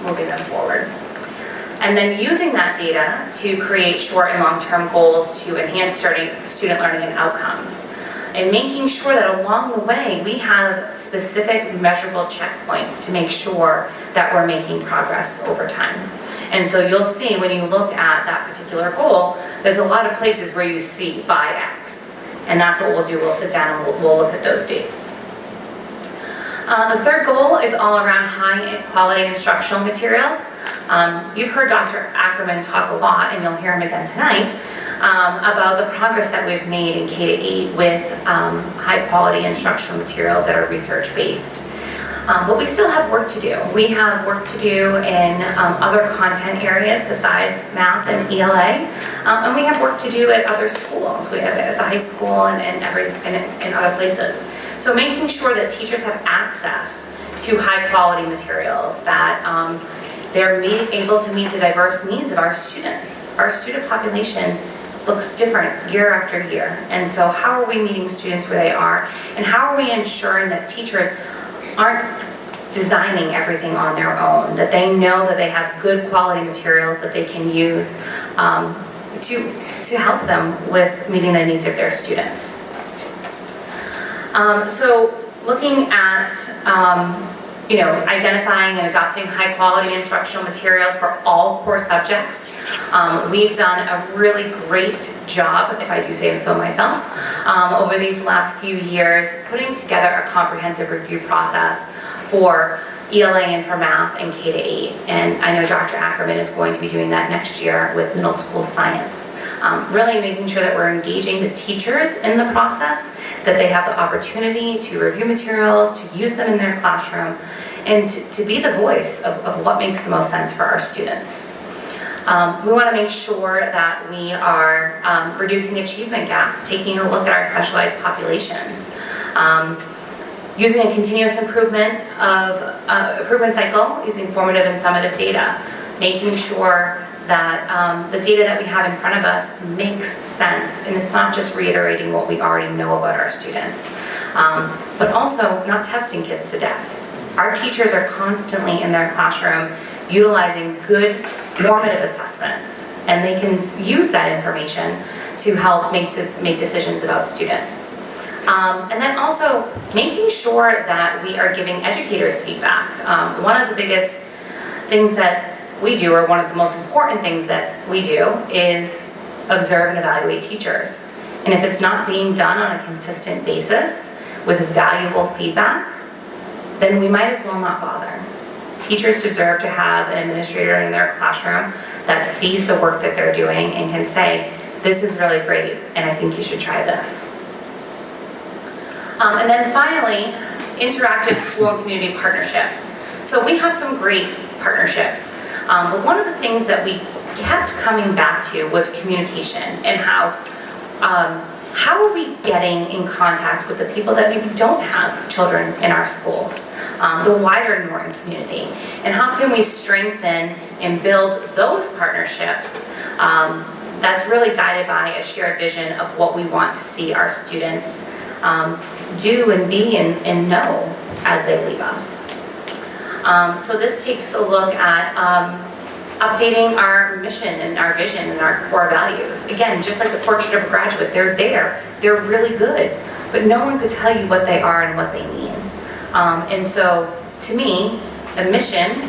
moving them forward. And then using that data to create short and long-term goals to enhance student learning and outcomes. And making sure that along the way, we have specific measurable checkpoints to make sure that we're making progress over time. And so you'll see when you look at that particular goal, there's a lot of places where you see by X. And that's what we'll do. We'll sit down and we'll look at those dates. The third goal is all around high quality instructional materials. You've heard Dr. Ackerman talk a lot, and you'll hear him again tonight, about the progress that we've made in K-8 with high quality instructional materials that are research based. But we still have work to do. We have work to do in other content areas besides math and ELA, and we have work to do at other schools. We have it at the high school and other places. So making sure that teachers have access to high quality materials, that they're able to meet the diverse needs of our students. Our student population looks different year after year, and so how are we meeting students where they are, and how are we ensuring that teachers aren't designing everything on their own, that they know that they have good quality materials that they can use to help them with meeting the needs of their students. So looking at identifying and adopting high quality instructional materials for all core subjects. We've done a really great job, if I do say so myself, over these last few years, putting together a comprehensive review process for ELA and for math and K-8. And I know Dr. Ackerman is going to be doing that next year with middle school science. Really making sure that we're engaging the teachers in the process, that they have the opportunity to review materials, to use them in their classroom, and to be the voice of what makes the most sense for our students. We want to make sure that we are reducing achievement gaps, taking a look at our specialized populations. Using a continuous improvement cycle, using formative and summative data, making sure that the data that we have in front of us makes sense, and it's not just reiterating what we already know about our students, but also not testing kids to death. Our teachers are constantly in their classroom utilizing good formative assessments, and they can use that information to help make decisions about students. And then also making sure that we are giving educators feedback. One of the biggest things that we do, or one of the most important things that we do, is observe and evaluate teachers. And if it's not being done on a consistent basis with valuable feedback, then we might as well not bother. Teachers deserve to have an administrator in their classroom that sees the work that they're doing and can say, this is really great, and I think you should try this. And then finally, interactive school and community partnerships. So we have some great partnerships, but one of the things that we kept coming back to was communication, and how are we getting in contact with the people that maybe don't have children in our schools, the wider Norton community, and how can we strengthen and build those partnerships that's really guided by a shared vision of what we want to see our students do and be and know as they leave us. So this takes a look at Updating our mission and our vision and our core values. Again, just like the portrait of a graduate, they're there, they're really good, but no one could tell you what they are and what they mean. And so, to me, a mission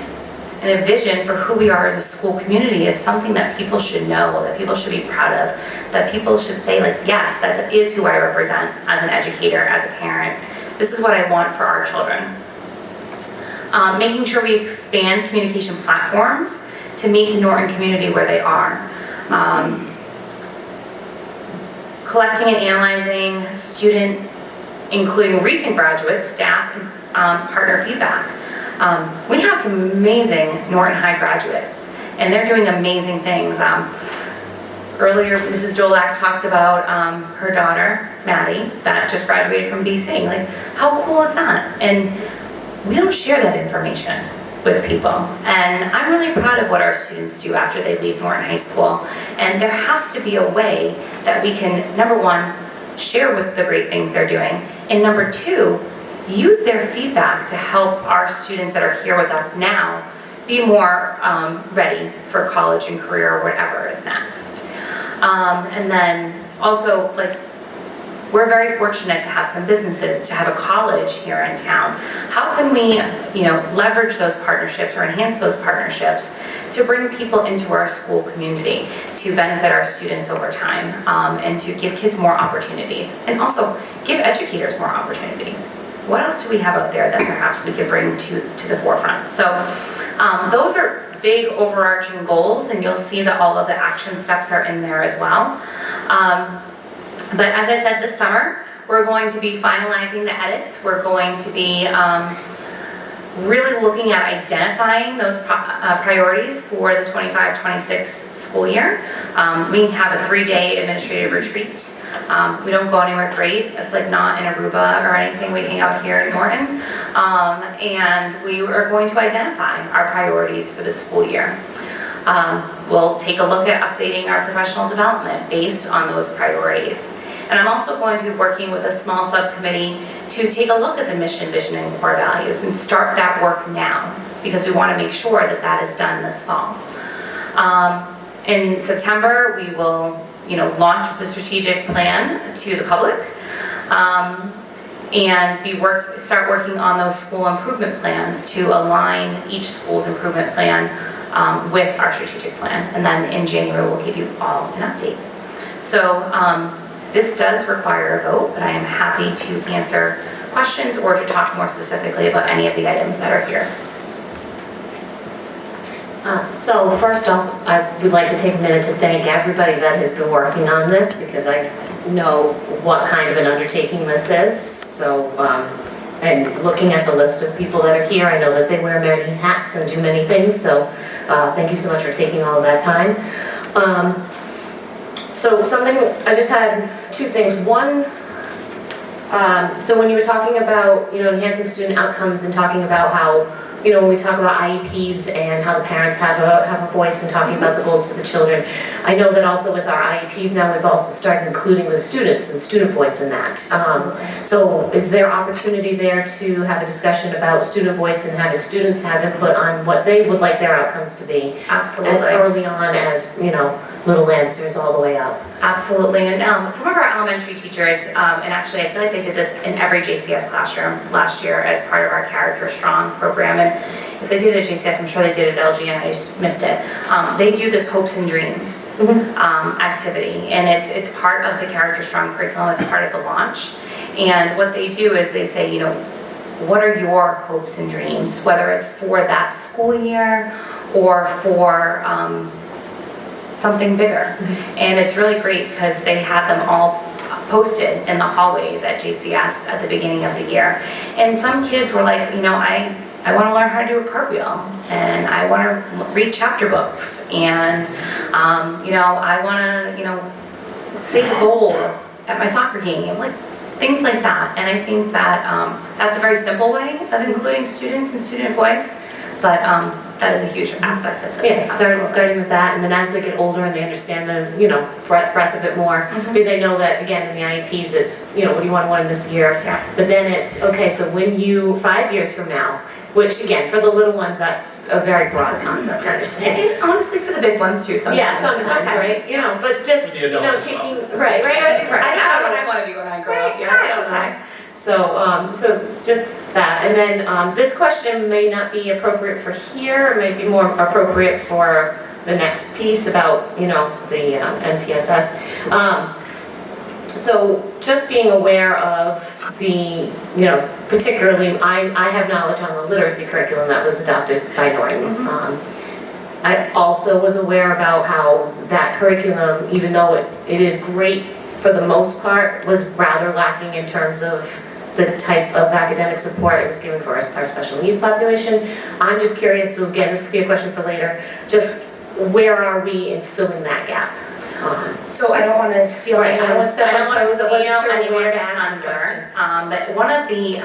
and a vision for who we are as a school community is something that people should know, that people should be proud of, that people should say, like, yes, that is who I represent as an educator, as a parent. This is what I want for our children. Making sure we expand communication platforms to meet the Norton community where they are. Collecting and analyzing student, including recent graduates, staff, and partner feedback. We have some amazing Norton High graduates, and they're doing amazing things. Earlier, Mrs. Jolak talked about her daughter, Maddie, that just graduated from BC. Like, how cool is that? And we don't share that information with people. And I'm really proud of what our students do after they leave Norton High School. And there has to be a way that we can, number one, share with the great things they're doing, and number two, use their feedback to help our students that are here with us now be more ready for college and career or whatever is next. And then also, like, we're very fortunate to have some businesses, to have a college here in town. How can we, leverage those partnerships or enhance those partnerships to bring people into our school community to benefit our students over time, and to give kids more opportunities, and also give educators more opportunities? What else do we have out there that perhaps we could bring to the forefront? So those are big overarching goals, and you'll see that all of the action steps are in there as well. But as I said, this summer, we're going to be finalizing the edits. We're going to be really looking at identifying those priorities for the 25-26 school year. We have a 3-day administrative retreat. We don't go anywhere great. It's like not in Aruba or anything. We hang out here in Norton. And we are going to identify our priorities for the school year. We'll take a look at updating our professional development based on those priorities. And I'm also going to be working with a small subcommittee to take a look at the mission, vision, and core values and start that work now, because we want to make sure that that is done this fall. In September, we will, launch the strategic plan to the public, and start working on those school improvement plans to align each school's improvement plan with our strategic plan. And then in January, we'll give you all an update. So this does require a vote, but I am happy to answer questions or to talk more specifically about any of the items that are here. So first off, I would like to take a minute to thank everybody that has been working on this, because I know what kind of an undertaking this is. So, and looking at the list of people that are here, I know that they wear many hats and do many things, so thank you so much for taking all of that time. So I just had two things. One, so when you were talking about, enhancing student outcomes and talking about how, when we talk about IEPs and how the parents have a voice in talking about the goals for the children, I know that also with our IEPs now, we've also started including the students and student voice in that. So is there opportunity there to have a discussion about student voice and having students have input on what they would like their outcomes to be? Absolutely. As early on as, little Lancers all the way up. Absolutely, and some of our elementary teachers, and actually I feel like they did this in every JCS classroom last year as part of our Character Strong program, and if they did it at JCS, I'm sure they did it at LG and I just missed it. They do this Hopes and Dreams activity, and it's part of the Character Strong curriculum, it's part of the launch, and what they do is they say, what are your hopes and dreams, whether it's for that school year or for something bigger. And it's really great because they have them all posted in the hallways at JCS at the beginning of the year. And some kids were like, I want to learn how to do a cartwheel, and I want to read chapter books, and I want to, save a goal at my soccer game, like things like that. And I think that that's a very simple way of including students and student voice, but that is a huge aspect of this. Yeah, Absolutely. starting with that, and then as they get older and they understand the, breadth of it more, because I know that, again, in the IEPs, it's, what do you want to learn this year? Yeah. But then it's, okay, so when 5 years from now, which again, for the little ones, that's a very broad concept to understand. And honestly, for the big ones too, sometimes. Yeah, sometimes, Okay. right? But just, For the adults as taking, well. right. I don't know what I want to be when I grow up. Right, Yeah, I it's don't okay. know. So just that, and then this question may not be appropriate for here, it may be more appropriate for the next piece about, the MTSS. So just being aware of the, particularly, I have knowledge on the literacy curriculum that was adopted by Norton. I also was aware about how that curriculum, even though it is great for the most part, was rather lacking in terms of the type of academic support it was given for our special needs population. I'm just curious, so again, this could be a question for later, just where are we in filling that gap? So I don't want to steal Right, I don't want to step on I don't toes, I want to wasn't steal sure where anyone's to ask this question. thunder. But one of the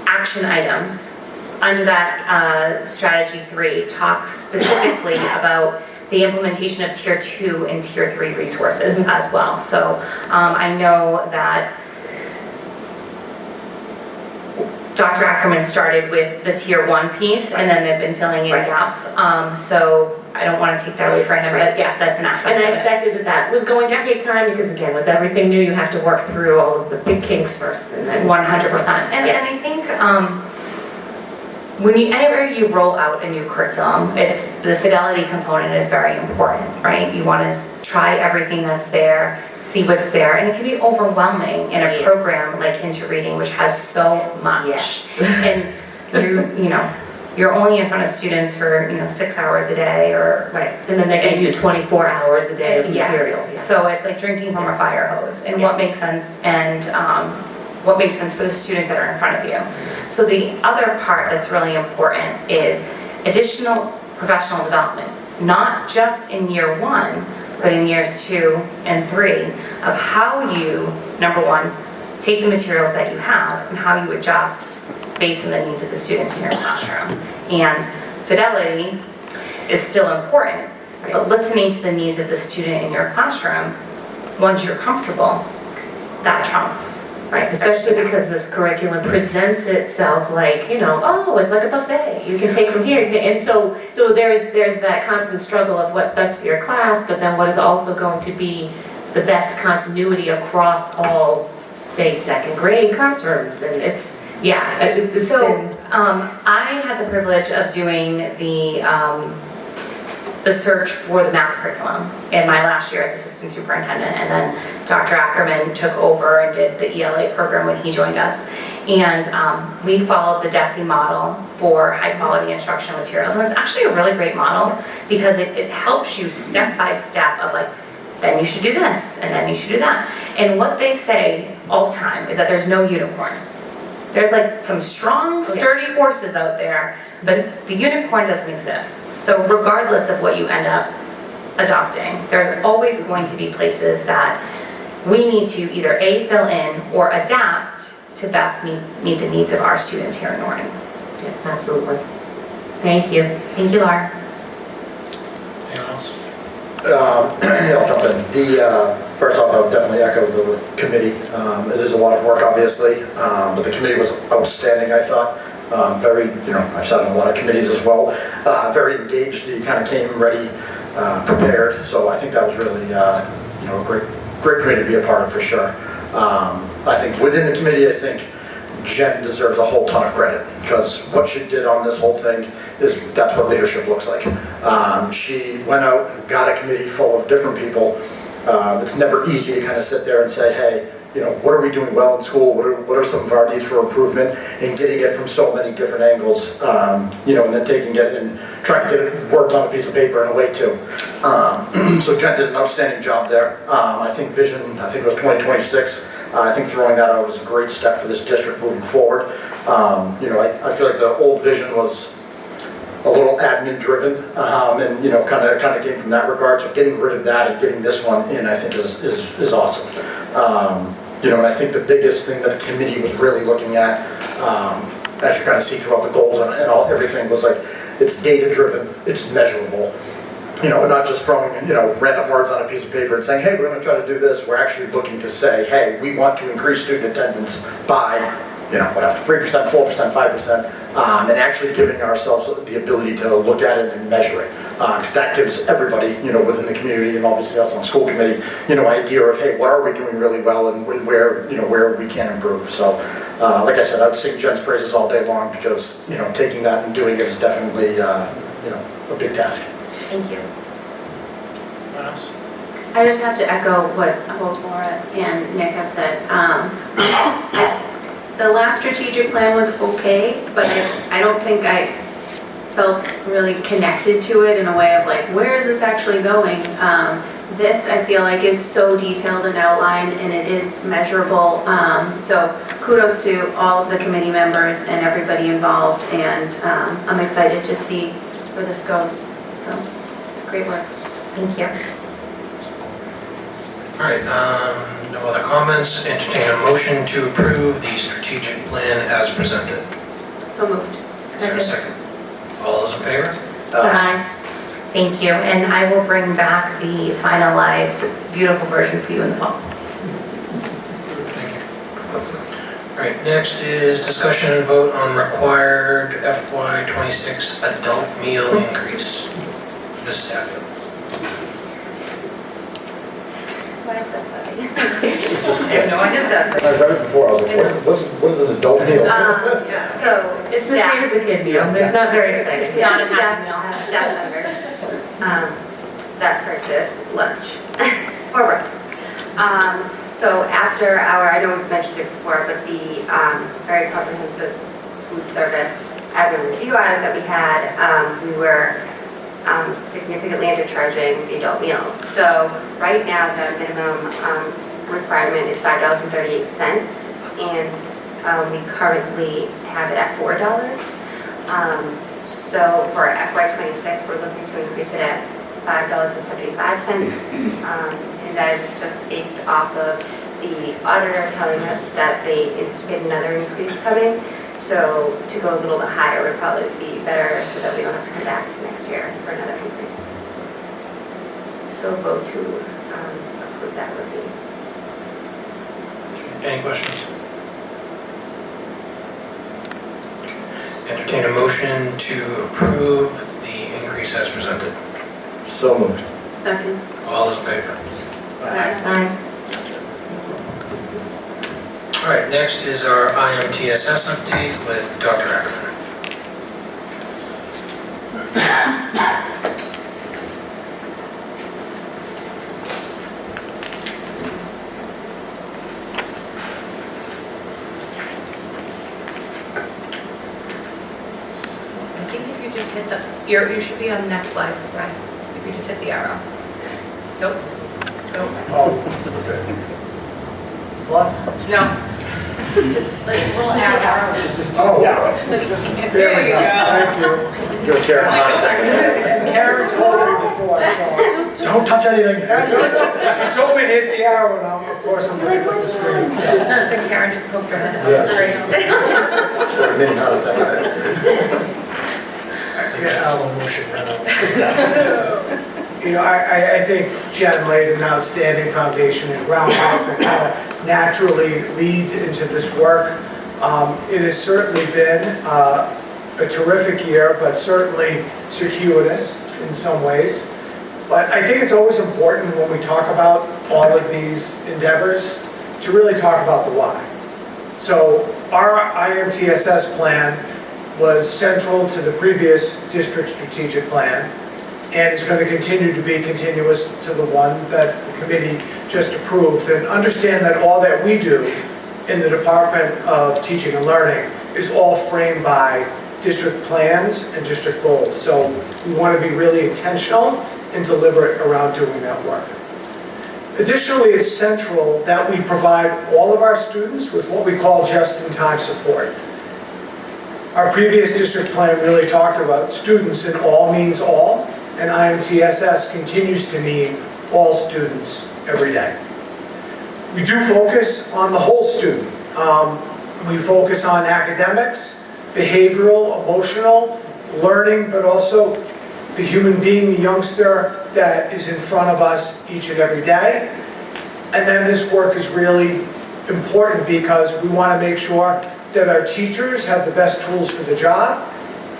action items under that strategy 3 talks specifically about the implementation of tier 2 and tier 3 resources as well. So I know that Dr. Ackerman started with the tier 1 piece, and then they've been filling in gaps. So I don't want to take that away from him, but yes, that's an aspect And I of it. expected that was going to take time, because again, with everything new, you have to work through all of the big kinks first, and then 100%. And I think whenever you roll out a new curriculum, the fidelity component is very important, right? You want to try everything that's there, see what's there, and it can be overwhelming in a program like Interreading, which has so much. Yes. And you're only in front of students for 6 hours a day, or right, and then they give you 24 hours a day of material. Yes. So it's like drinking from a fire hose, and what makes sense, and what makes sense for the students that are in front of you. So the other part that's really important is additional professional development, not just in year 1, but in years 2 and 3, of how you, number 1, take the materials that you have and how you adjust based on the needs of the students in your classroom. And fidelity is still important, but listening to the needs of the student in your classroom, once you're comfortable, that trumps. Right, especially because this curriculum presents itself like, it's like a buffet. You can take from here, and so there's that constant struggle of what's best for your class, but then what is also going to be the best continuity across all, say, second grade classrooms, and it's I had the privilege of doing the search for the math curriculum in my last year as assistant superintendent, and then Dr. Ackerman took over and did the ELA program when he joined us. And we followed the DESE model for high quality instructional materials, and it's actually a really great model because it helps you step by step of like, then you should do this, and then you should do that. And what they say all the time is that there's no unicorn. There's like some strong, sturdy horses out there, but the unicorn doesn't exist. So regardless of what you end up adopting, there's always going to be places that we need to either A, fill in, or adapt to best meet the needs of our students here in Norton. Yeah, absolutely. Thank you. Thank you, Laura. Anyone else? I'll jump in. First off, I would definitely echo the committee. It is a lot of work, obviously, but the committee was outstanding, I thought. Very, I've sat on a lot of committees as well. Very engaged. You kind of came ready, prepared. So I think that was really, a great committee to be a part of for sure. I think within the committee, I think Jen deserves a whole ton of credit because what she did on this whole thing that's what leadership looks like. She went out and got a committee full of different people. It's never easy to kind of sit there and say, hey, what are we doing well in school? What are some of our needs for improvement? And getting it from so many different angles, and then taking it and trying to get it worked on a piece of paper in a way too. So Jen did an outstanding job there. I think vision, I think it was 2026. I think throwing that out was a great step for this district moving forward. I feel like the old vision was a little admin driven, and kind of came from that regard. So getting rid of that and getting this one in, I think is awesome. And I think the biggest thing that the committee was really looking at, as you kind of see throughout the goals and everything, was like It's data-driven, it's measurable. You know, we're not just throwing, you know, random words on a piece of paper and saying, hey, we're going to try to do this. We're actually looking to say, hey, we want to increase student attendance by, you know, whatever, 3%, 4%, 5%, and actually giving ourselves the ability to look at it and measure it. Because that gives everybody, you know, within the community and obviously us on the school committee, you know, idea of, hey, what are we doing really well and where, you know, where we can improve. So, like I said, I would sing Jen's praises all day long because, you know, taking that and doing it is definitely, you know, a big task. Thank you. I just have to echo what both Laura and Nick have said. The last strategic plan was okay, but I don't think I felt really connected to it in a way of like, where is this actually going? This, I feel like, is so detailed and outlined, and it is measurable. So kudos to all of the committee members and everybody involved, and I'm excited to see where this goes. So, great work. Thank you. All right, no other comments. Entertain a motion to approve the strategic plan as presented. So moved. Is there a second? All those in favor? Aye. Thank you, and I will bring back the finalized, beautiful version for you in the fall. Thank you. All right, next is discussion and vote on required FY26 adult meal increase. Mrs. Hatfield. Why is that funny? I have no idea. I read it before, I was like, what is an adult meal? So It's the same as a kid meal. It's not very exciting. It's not a happy meal. staff members that purchase lunch or breakfast. So after our, I know we've mentioned it before, but the very comprehensive food service admin review audit that we had, we were significantly undercharging the adult meals. So right now the minimum requirement is $5.38, and we currently have it at $4. So for FY26, we're looking to increase it at $5.75, and that is just based off of the auditor telling us that they anticipate another increase coming. So to go a little bit higher would probably be better so that we don't have to come back next year for another increase. So vote to approve that would be. Any questions? Entertain a motion to approve the increase as presented. So moved. Second. All those in favor? Aye. All right, next is our IMTSS update with Dr. Ackerman. I think if you just hit the, you should be on the next slide, right? If you just hit the arrow. Nope. Nope. Oh, okay. Plus? No. Just like a little arrow. Oh, There you go. thank you. Give Karen a heart attack in the head. Karen told me before, so. Don't touch anything. She told me to hit the arrow, now of course I'm looking at the screen, so. Karen just poked her head. Yeah. Got a mini heart attack. Yeah, I'll motion right up. You know, I think Jen laid an outstanding foundation and groundwork that kind of naturally leads into this work. It has certainly been a terrific year, but certainly circuitous in some ways. But I think it's always important when we talk about all of these endeavors to really talk about the why. So our IMTSS plan was central to the previous district strategic plan, and is going to continue to be continuous to the one that the committee just approved. And understand that all that we do in the Department of Teaching and Learning is all framed by district plans and district goals. So we want to be really intentional and deliberate around doing that work. Additionally, it's central that we provide all of our students with what we call just-in-time support. Our previous district plan really talked about students, and all means all, and IMTSS continues to mean all students every day. We do focus on the whole student. We focus on academics, behavioral, emotional, learning, but also the human being, the youngster that is in front of us each and every day. And then this work is really important because we want to make sure that our teachers have the best tools for the job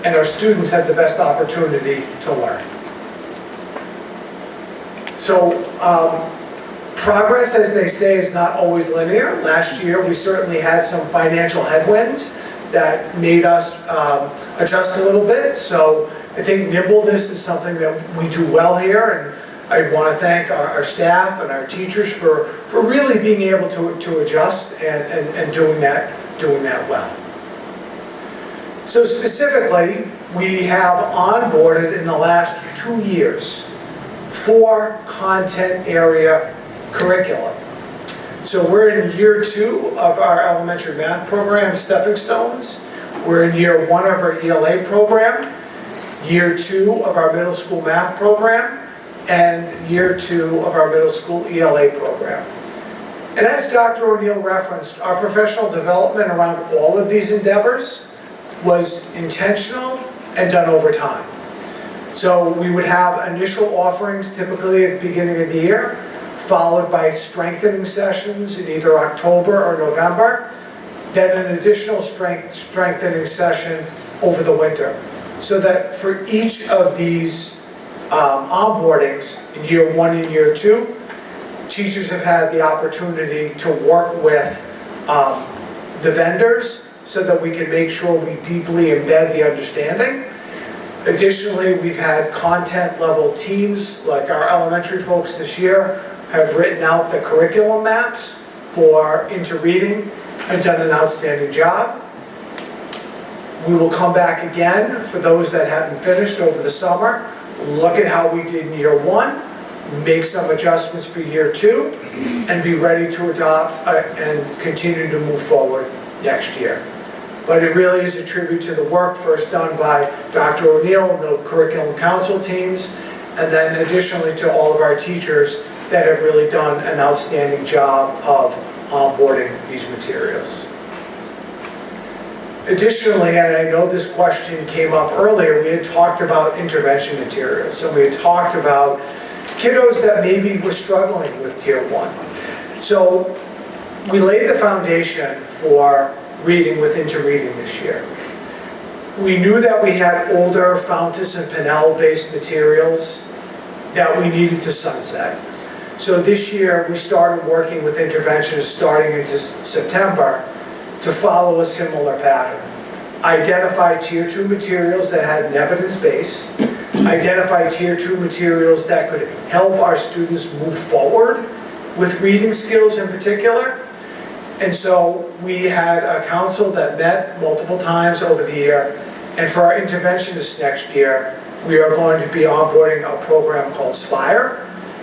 and our students have the best opportunity to learn. So progress, as they say, is not always linear. Last year, we certainly had some financial headwinds that made us adjust a little bit. So I think nimbleness is something that we do well here, and I want to thank our staff and our teachers for really being able to adjust and doing that well. So specifically, we have onboarded in the last 2 years 4 content area curricula. So we're in year 2 of our elementary math program, Stepping Stones. We're in year 1 of our ELA program, year 2 of our middle school math program, and year 2 of our middle school ELA program. And as Dr. O'Neill referenced, our professional development around all of these endeavors was intentional and done over time. So we would have initial offerings typically at the beginning of the year, followed by strengthening sessions in either October or November, then an additional strengthening session over the winter. So that for each of these onboardings in year 1 and year 2, teachers have had the opportunity to work with the vendors so that we can make sure we deeply embed the understanding. Additionally, we've had content level teams, like our elementary folks this year have written out the curriculum maps for interreading and done an outstanding job. We will come back again for those that haven't finished over the summer, look at how we did in year 1, make some adjustments for year 2, and be ready to adopt and continue to move forward next year. But it really is a tribute to the work first done by Dr. O'Neill and the Curriculum Council teams, and then additionally to all of our teachers that have really done an outstanding job of onboarding these materials. Additionally, and I know this question came up earlier, we had talked about intervention materials. So we had talked about kiddos that maybe were struggling with Tier 1. So we laid the foundation for reading with interreading this year. We knew that we had older Fountas and Pinnell-based materials that we needed to sunset. So this year, we started working with interventionists starting into September to follow a similar pattern. Identify Tier 2 materials that had an evidence base, identify Tier 2 materials that could help our students move forward with reading skills in particular. And so we had a council that met multiple times over the year, and for our interventionists next year, we are going to be onboarding a program called SPIRE.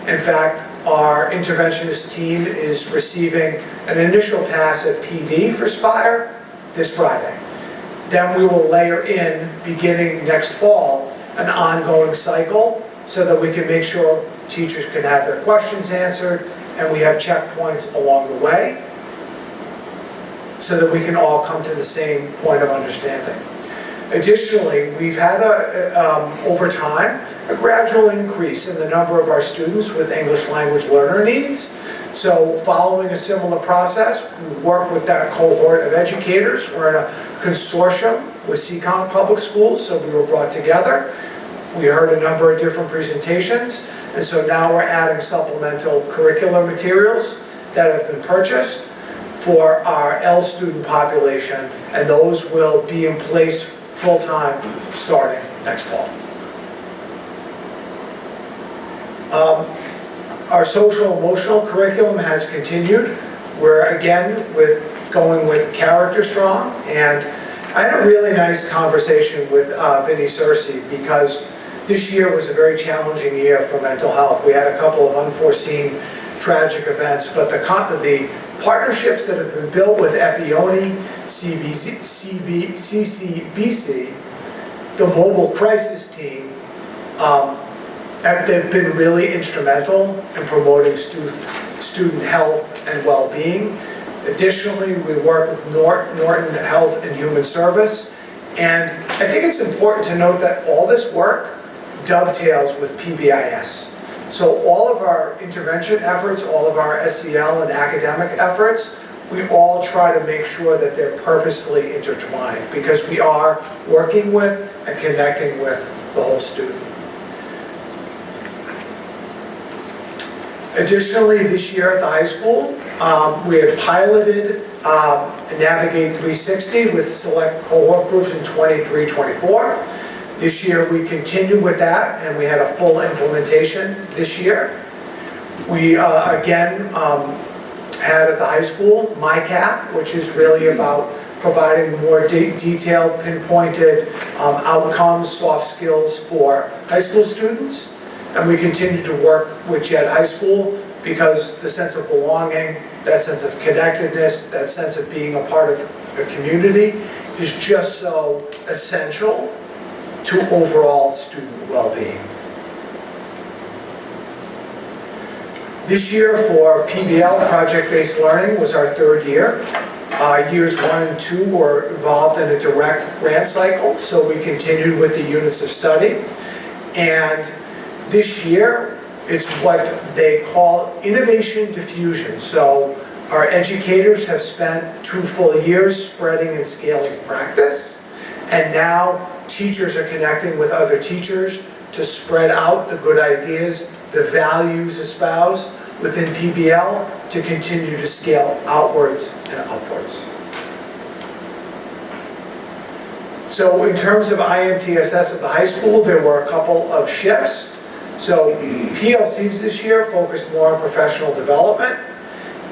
In fact, our interventionist team is receiving an initial pass at PD for SPIRE this Friday. Then we will layer in, beginning next fall, an ongoing cycle so that we can make sure teachers can have their questions answered and we have checkpoints along the way so that we can all come to the same point of understanding. Additionally, we've had, over time, a gradual increase in the number of our students with English language learner needs. So following a similar process, we work with that cohort of educators. We're in a consortium with Seekonk Public Schools, so we were brought together. We heard a number of different presentations, and so now we're adding supplemental curricular materials that have been purchased for our L student population, and those will be in place full-time starting next fall. Our social emotional curriculum has continued. We're again going with Character Strong, and I had a really nice conversation with Vinnie Searcy because this year was a very challenging year for mental health. We had a couple of unforeseen tragic events, but the partnerships that have been built with Epione, CCBC, the mobile crisis team, they've been really instrumental in promoting student health and well-being. Additionally, we work with Norton Health and Human Service, and I think it's important to note that all this work dovetails with PBIS. So all of our intervention efforts, all of our SEL and academic efforts, we all try to make sure that they're purposefully intertwined because we are working with and connecting with the whole student. Additionally, this year at the high school, we had piloted Navigate 360 with select cohort groups in 23-24. This year we continued with that and we had a full implementation this year. We again had at the high school MyCap, which is really about providing more detailed, pinpointed outcomes, soft skills for high school students. And we continue to work with Jed High School because the sense of belonging, that sense of connectedness, that sense of being a part of a community is just so essential to overall student well-being. This year for PBL, Project-Based Learning, was our third year. Years 1 and 2 were involved in a direct grant cycle, so we continued with the units of study. And this year, it's what they call innovation diffusion. So our educators have spent 2 full years spreading and scaling practice, and now teachers are connecting with other teachers to spread out the good ideas, the values espoused within PBL to continue to scale outwards and upwards. So in terms of IMTSS at the high school, there were a couple of shifts. So PLCs this year focused more on professional development.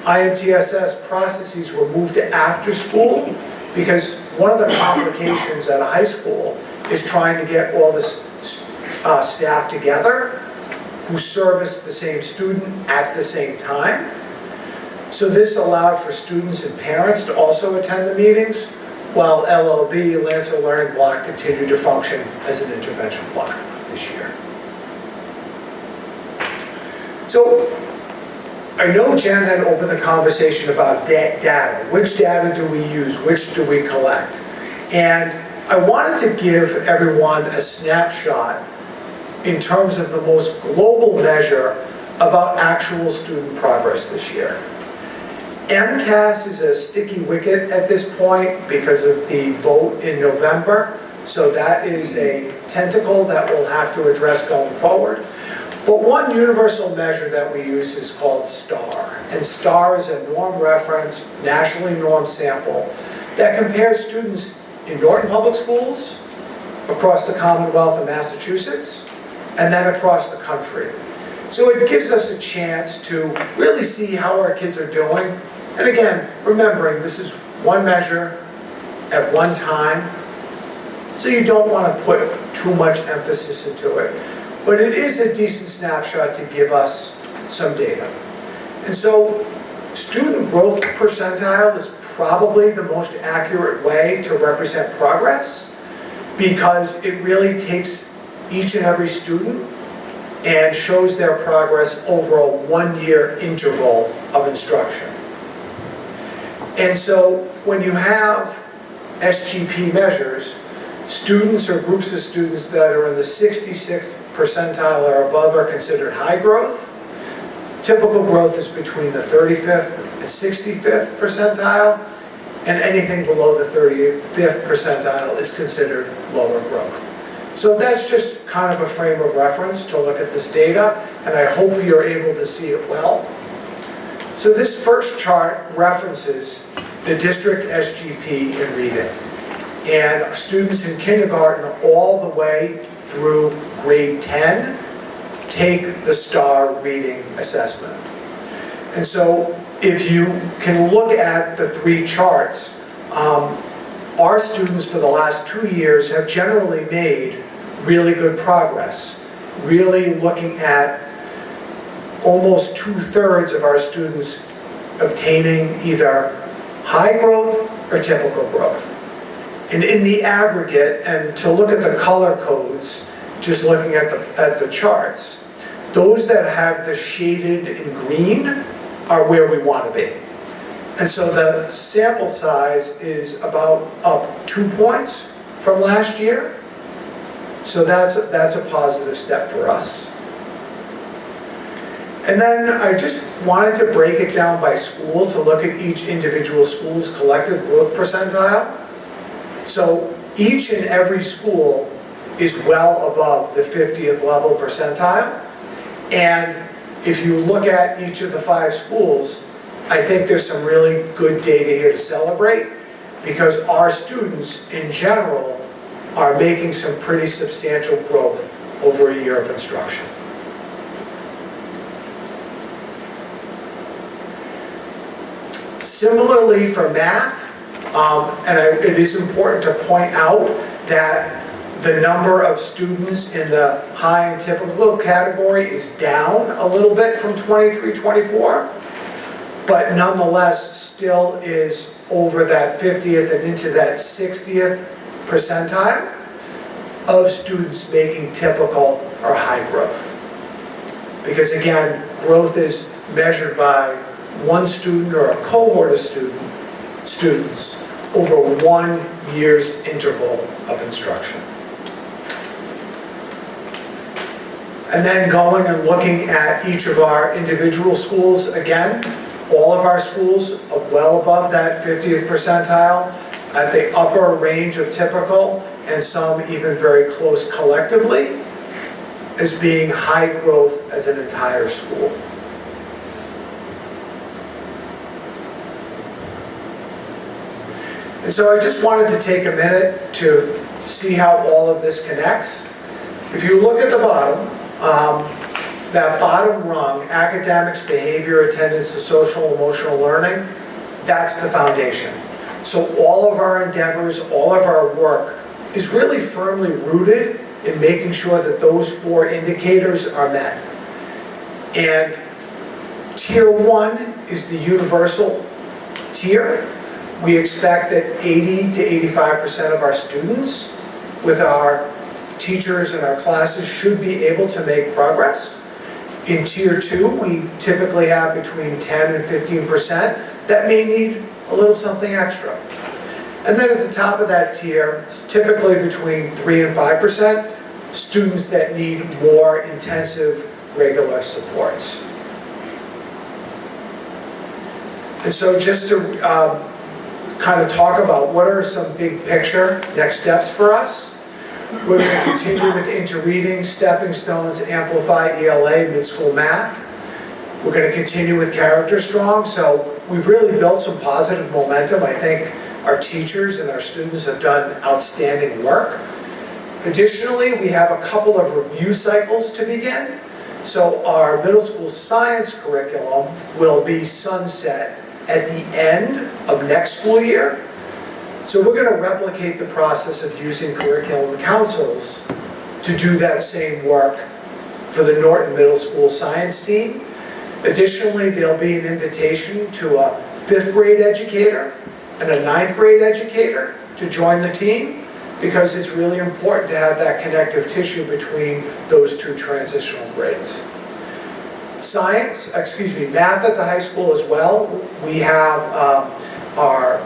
IMTSS processes were moved to after school because one of the complications at a high school is trying to get all this staff together who service the same student at the same time. So this allowed for students and parents to also attend the meetings, while LLB, Lancer Learning Block, continued to function as an intervention block this year. So I know Jen had opened the conversation about data. Which data do we use? Which do we collect? And I wanted to give everyone a snapshot in terms of the most global measure about actual student progress this year. MCAS is a sticky wicket at this point because of the vote in November, so that is a tentacle that we'll have to address going forward. But one universal measure that we use is called STAR, and STAR is a norm reference, nationally normed sample that compares students in Norton Public Schools, across the Commonwealth of Massachusetts, and then across the country. So it gives us a chance to really see how our kids are doing. And again, remembering this is one measure at one time, so you don't want to put too much emphasis into it. But it is a decent snapshot to give us some data. And so student growth percentile is probably the most accurate way to represent progress because it really takes each and every student and shows their progress over a 1-year interval of instruction. And so when you have SGP measures, students or groups of students that are in the 66th percentile or above are considered high growth. Typical growth is between the 35th and 65th percentile, and anything below the 35th percentile is considered lower growth. So that's just kind of a frame of reference to look at this data, and I hope you're able to see it well. So this first chart references the district SGP in reading. And students in kindergarten all the way through grade 10 take the STAR reading assessment. And so if you can look at the 3 charts, our students for the last 2 years have generally made really good progress, really looking at almost 2/3 of our students obtaining either high growth or typical growth. And in the aggregate, and to look at the color codes, just looking at the charts, those that have the shaded in green are where we want to be. And so the sample size is about up 2 points from last year. So that's a positive step for us. And then I just wanted to break it down by school to look at each individual school's collective growth percentile. So each and every school is well above the 50th level percentile. And if you look at each of the 5 schools, I think there's some really good data here to celebrate, because our students in general are making some pretty substantial growth over a year of instruction. Similarly for math, it is important to point out that the number of students in the high and typical category is down a little bit from 23-24, but nonetheless still is over that 50th and into that 60th percentile of students making typical or high growth. Because again, growth is measured by one student or a cohort of students over 1 year's interval of instruction. And then going and looking at each of our individual schools, again, all of our schools are well above that 50th percentile, at the upper range of typical, and some even very close collectively, as being high growth as an entire school. And so I just wanted to take a minute to see how all of this connects. If you look at the bottom, that bottom rung, academics, behavior, attendance, and social emotional learning, that's the foundation. So all of our endeavors, all of our work is really firmly rooted in making sure that those 4 indicators are met. And tier 1 is the universal tier. We expect that 80 to 85% of our students with our teachers and our classes should be able to make progress. In tier 2, we typically have between 10 and 15% that may need a little something extra. And then at the top of that tier, typically between 3 and 5%, students that need more intensive regular supports. And so just to kind of talk about what are some big picture next steps for us. We're going to continue with Interreading, Stepping Stones, Amplify, ELA, Mid-School Math. We're going to continue with Character Strong. So we've really built some positive momentum. I think our teachers and our students have done outstanding work. Additionally, we have a couple of review cycles to begin. So our middle school science curriculum will be sunset at the end of next school year. So we're going to replicate the process of using curriculum councils to do that same work for the Norton Middle School science team. Additionally, there'll be an invitation to a 5th grade educator and a 9th grade educator to join the team, because it's really important to have that connective tissue between those 2 transitional grades. Math at the high school as well. We have our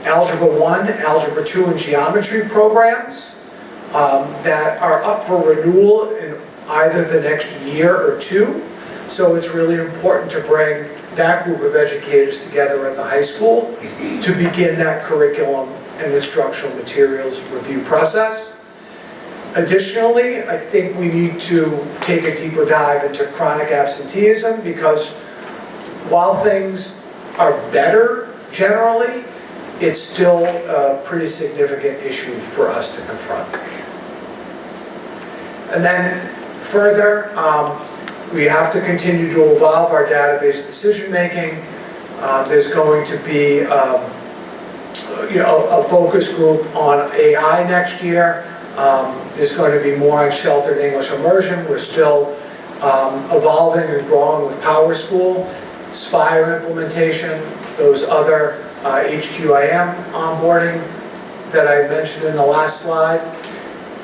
Algebra 1, Algebra 2, and Geometry programs that are up for renewal in either the next year or 2. So it's really important to bring that group of educators together at the high school to begin that curriculum and instructional materials review process. Additionally, I think we need to take a deeper dive into chronic absenteeism, because while things are better generally, it's still a pretty significant issue for us to confront. And then further, we have to continue to evolve our database decision making. There's going to be a focus group on AI next year. There's going to be more on sheltered English immersion. We're still evolving and growing with PowerSchool, Spire implementation, those other HQIM onboarding that I mentioned in the last slide.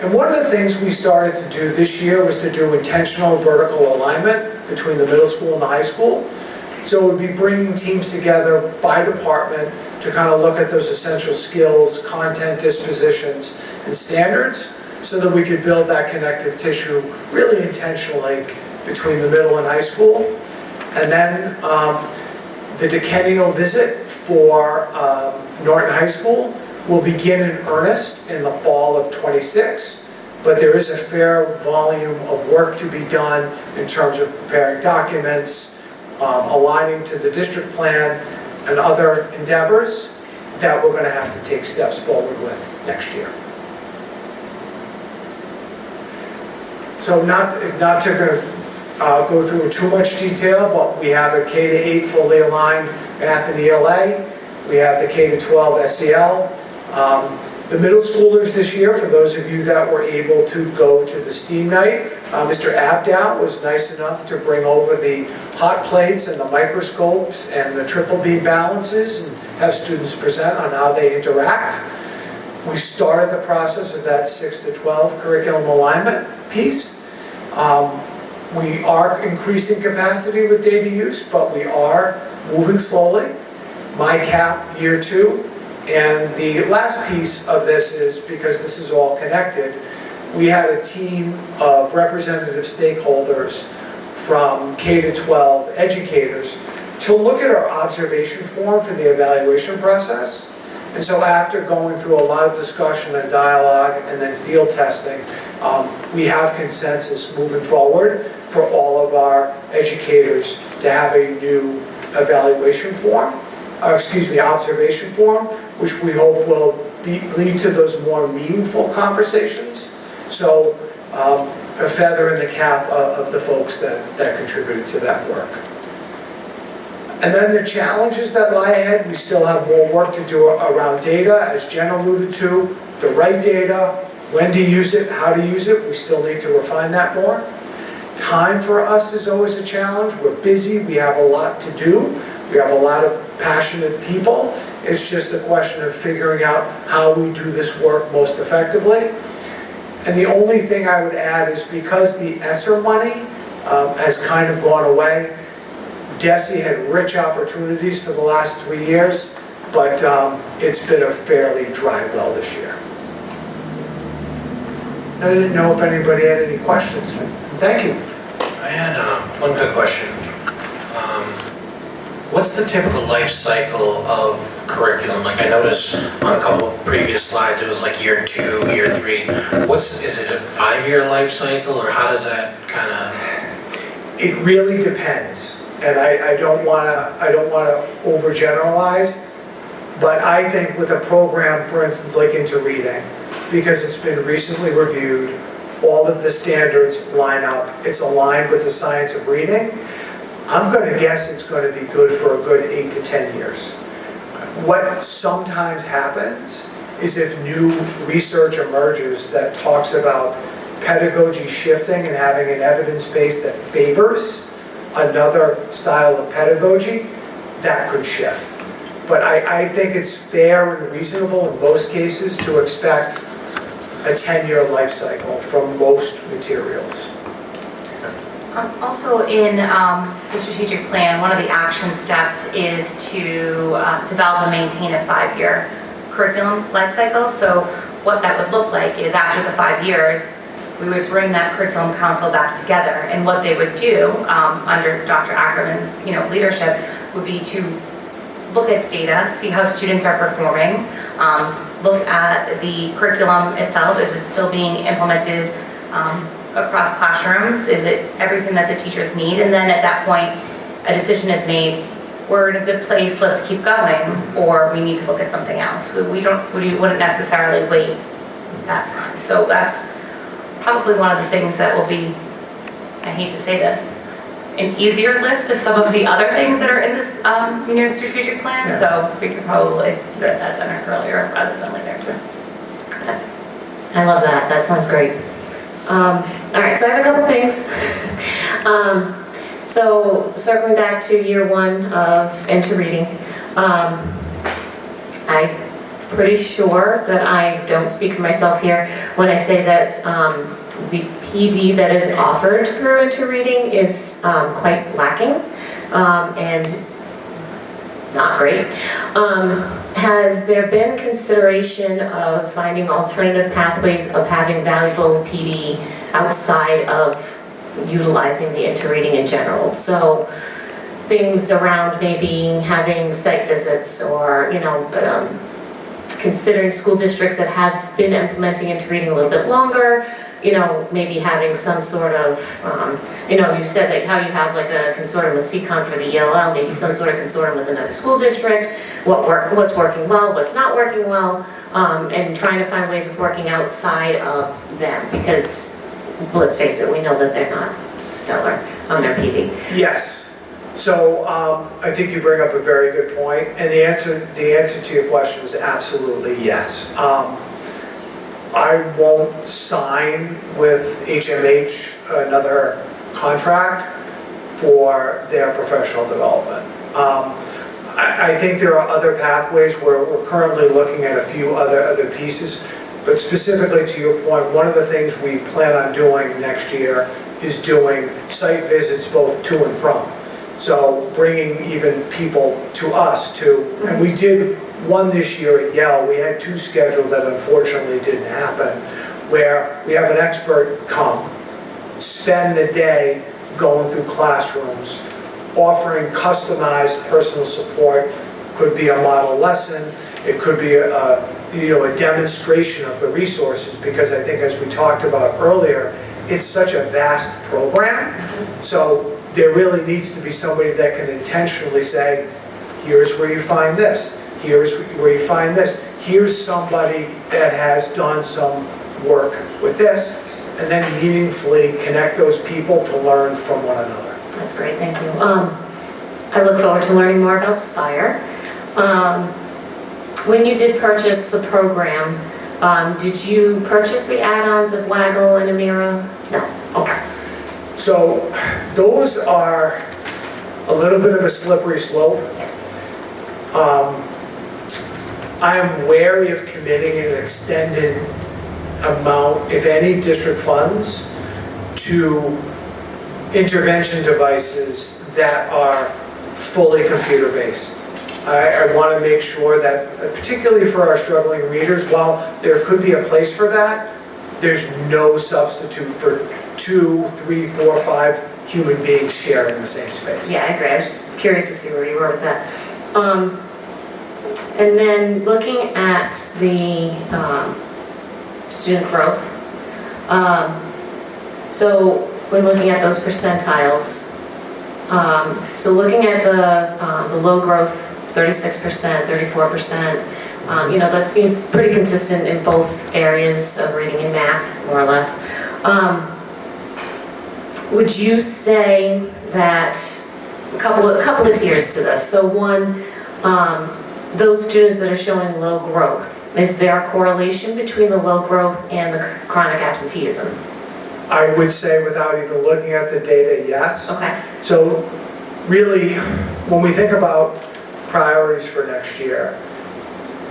And one of the things we started to do this year was to do intentional vertical alignment between the middle school and the high school. So it would be bringing teams together by department to kind of look at those essential skills, content, dispositions, and standards, so that we could build that connective tissue really intentionally between the middle and high school. And then the decennial visit for Norton High School will begin in earnest in the fall of '26, but there is a fair volume of work to be done in terms of preparing documents, aligning to the district plan, and other endeavors that we're going to have to take steps forward with next year. So not to go through too much detail, but we have a K-8 fully aligned math and ELA. We have the K-12 SEL. The middle schoolers this year, for those of you that were able to go to the STEAM night, Mr. Abdow was nice enough to bring over the hot plates and the microscopes and the triple beam balances and have students present on how they interact. We started the process of that 6 to 12 curriculum alignment piece. We are increasing capacity with data use, but we are moving slowly. MyCap year 2. And the last piece of this is, because this is all connected, we had a team of representative stakeholders from K to 12 educators to look at our observation form for the evaluation process. And so after going through a lot of discussion and dialogue and then field testing, we have consensus moving forward for all of our educators to have a new evaluation form, observation form, which we hope will lead to those more meaningful conversations. So a feather in the cap of the folks that contributed to that work. And then the challenges that lie ahead, we still have more work to do around data, as Jen alluded to, the right data, when to use it, how to use it, we still need to refine that more. Time for us is always a challenge. We're busy, we have a lot to do, we have a lot of passionate people. It's just a question of figuring out how we do this work most effectively. And the only thing I would add is, because the ESSER money has kind of gone away, DESE had rich opportunities for the last 3 years, but it's been a fairly dry well this year. I didn't know if anybody had any questions. Thank you. I had one quick question. What's the typical life cycle of curriculum? Like, I noticed on a couple of previous slides, it was like year 2, year 3. Is it a 5-year life cycle, or how does that kind of? It really depends. And I don't want to overgeneralize, but I think with a program, for instance, like Into Reading, because it's been recently reviewed, all of the standards line up, it's aligned with the science of reading, I'm going to guess it's going to be good for a good 8 to 10 years. What sometimes happens is, if new research emerges that talks about pedagogy shifting and having an evidence base that favors another style of pedagogy, that could shift. But I think it's fair and reasonable in most cases to expect a 10-year life cycle from most materials. Also in the strategic plan, one of the action steps is to develop and maintain a 5-year curriculum life cycle. So what that would look like is, after the 5 years, we would bring that curriculum council back together, and what they would do under Dr. Ackerman's leadership would be to look at data, see how students are performing, look at the curriculum itself. Is it still being implemented across classrooms? Is it everything that the teachers need? And then at that point, a decision is made. We're in a good place, let's keep going, or we need to look at something else. So we wouldn't necessarily wait that time. So that's probably one of the things that will be, I hate to say this, an easier lift of some of the other things that are in this strategic plan. Yes. So we could probably get that done earlier rather than later. I love that. That sounds great. All right, so I have a couple things. So circling back to year 1 of Into Reading, I'm pretty sure that I don't speak for myself here when I say that the PD that is offered through Into Reading is quite lacking and not great. has there been consideration of finding alternative pathways of having valuable PD outside of utilizing the interreading in general? So things around maybe having site visits or, considering school districts that have been implementing interreading a little bit longer, maybe having some sort of, you said like how you have like a consortium with CCON for the ELL, maybe some sort of consortium with another school district, what's working well, what's not working well, and trying to find ways of working outside of them, because let's face it, we know that they're not stellar on their PD. Yes. So I think you bring up a very good point, and the answer to your question is absolutely yes. I won't sign with HMH another contract for their professional development. I think there are other pathways where we're currently looking at a few other pieces, but specifically to your point, one of the things we plan on doing next year is doing site visits both to and from. So bringing even people to us and we did one this year at Yale. We had 2 scheduled that unfortunately didn't happen, where we have an expert come, spend the day going through classrooms, offering customized personal support. Could be a model lesson, it could be a demonstration of the resources, because I think as we talked about earlier, it's such a vast program. So there really needs to be somebody that can intentionally say, here's where you find this, here's where you find this, here's somebody that has done some work with this, and then meaningfully connect those people to learn from one another. That's great, thank you. I look forward to learning more about Spire. When you did purchase the program, did you purchase the add-ons of Waggle and Amira? No, okay. So those are a little bit of a slippery slope. Yes. I am wary of committing an extended amount, if any, district funds to intervention devices that are fully computer-based. I want to make sure that, particularly for our struggling readers, while there could be a place for that, there's no substitute for 2, 3, 4, 5 human beings sharing the same space. Yeah, I agree. I was just curious to see where you were with that. And then looking at the student growth, so when looking at those percentiles, so looking at the low growth, 36%, 34%, that seems pretty consistent in both areas of reading and math, more or less. Would you say that a couple of tiers to this? So one, those students that are showing low growth, is there a correlation between the low growth and the chronic absenteeism? I would say, without even looking at the data, yes. Okay. So really, when we think about priorities for next year,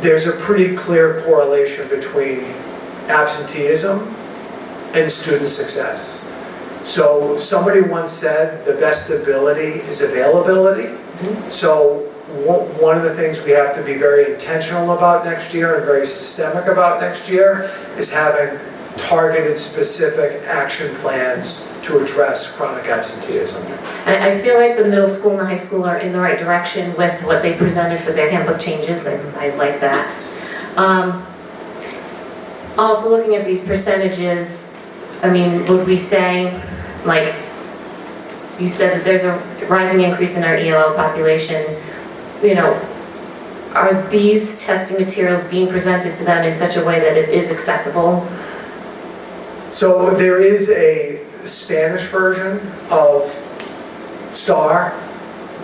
there's a pretty clear correlation between absenteeism and student success. So somebody once said the best ability is availability. Mm-hmm. So one of the things we have to be very intentional about next year and very systemic about next year is having targeted, specific action plans to address chronic absenteeism. And I feel like the middle school and the high school are in the right direction with what they presented for their handbook changes. I like that. Also looking at these percentages, I mean, would we say, like, you said that there's a rising increase in our ELL population, are these testing materials being presented to them in such a way that it is accessible? So there is a Spanish version of STAR,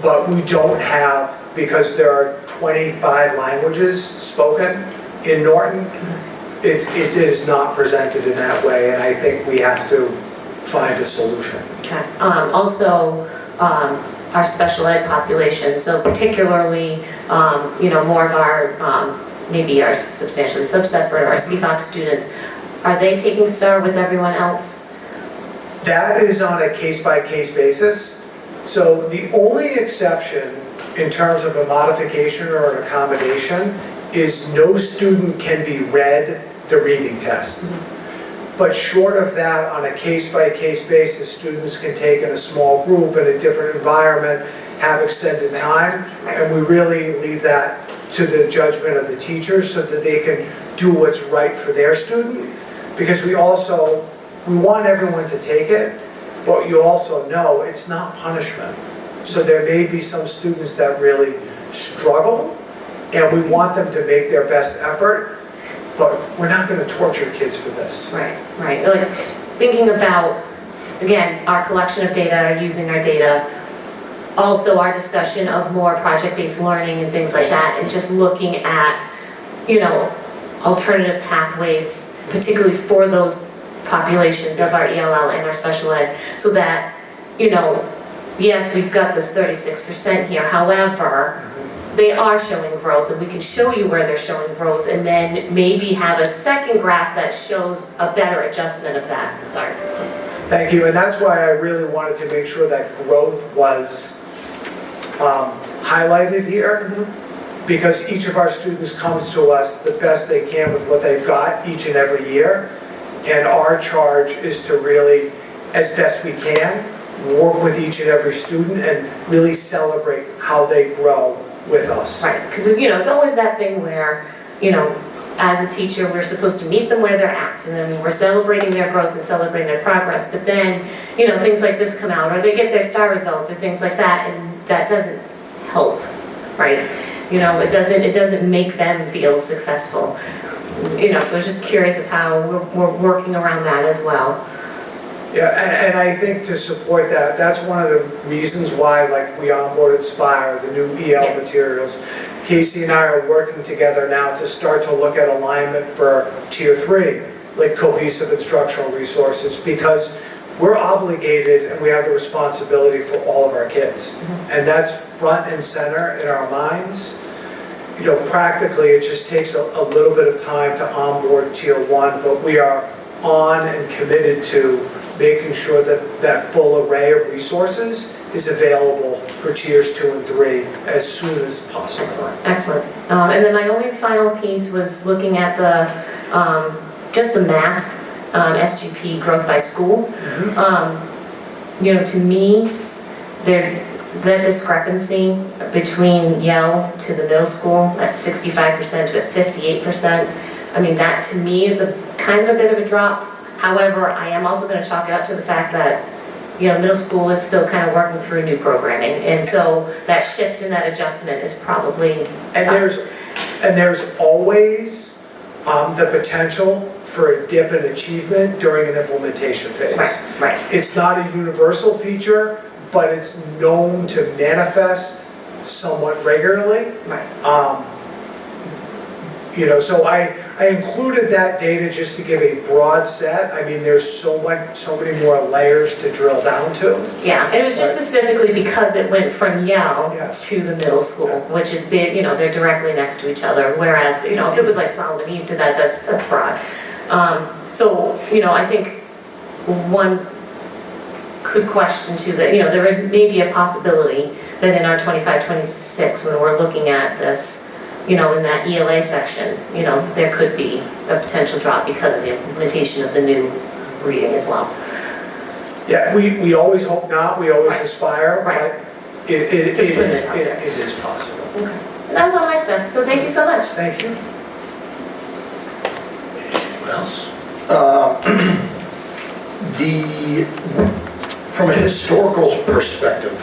but we don't have, because there are 25 languages spoken in Norton, it is not presented in that way, and I think we have to find a solution. Okay. Also, our special ed population, so particularly, more of our, maybe our substantially subseparate, our CBOC students, are they taking STAR with everyone else? That is on a case-by-case basis. So the only exception in terms of a modification or an accommodation is no student can be read the reading test. But short of that, on a case-by-case basis, students can take in a small group in a different environment, have extended time, and we really leave that to the judgment of the teachers so that they can do what's right for their student. Because we want everyone to take it, but you also know it's not punishment. So there may be some students that really struggle, and we want them to make their best effort, but we're not going to torture kids for this. Right, right. Like thinking about, again, our collection of data, using our data, also our discussion of more project-based learning and things like that, and just looking at, alternative pathways, particularly for those populations of our ELL and our special ed, so that, yes, we've got this 36% here, however, they are showing growth, and we can show you where they're showing growth, and then maybe have a second graph that shows a better adjustment of that. Sorry. Thank you, and that's why I really wanted to make sure that growth was highlighted here, because each of our students comes to us the best they can with what they've got each and every year, and our charge is to really, as best we can, work with each and every student and really celebrate how they grow with us. Right, because it's always that thing where, as a teacher, we're supposed to meet them where they're at, and then we're celebrating their growth and celebrating their progress, but then, things like this come out, or they get their star results, or things like that, and that doesn't help, right? It doesn't make them feel successful. So I was just curious of how we're working around that as well. Yeah, and I think to support that, that's one of the reasons why, we onboarded Spire, the new EL materials. Casey and I are working together now to start to look at alignment for Tier 3, like cohesive instructional resources, because we're obligated and we have the responsibility for all of our kids. And that's front and center in our minds. Practically, it just takes a little bit of time to onboard Tier 1, but we are on and committed to making sure that that full array of resources is available for Tiers 2 and 3 as soon as possible. Excellent. And then my only final piece was looking at just the math, SGP growth by school. To me, that discrepancy between Yale to the middle school at 65% to at 58%, I mean, that to me is a kind of a bit of a drop. However, I am also going to chalk it up to the fact that, middle school is still kind of working through new programming. And so that shift and that adjustment is probably tough. And there's always the potential for a dip in achievement during an implementation phase. Right. It's not a universal feature, but it's known to manifest somewhat regularly. Right. So I included that data just to give a broad set. I mean, there's so many more layers to drill down to. Yeah, and it was just specifically because it went from Yale to the middle school, which is they're directly next to each other. Whereas if it was like Solomon East, that's broad. I think one could question too that there may be a possibility that in our 25-26 when we're looking at this. In that ELA section, there could be a potential drop because of the implementation of the new reading as well. Yeah, we always hope not, we always aspire, right. But it is possible. Okay. And that was all my stuff, so thank you so much. Thank you. Anyone else? From a historical perspective,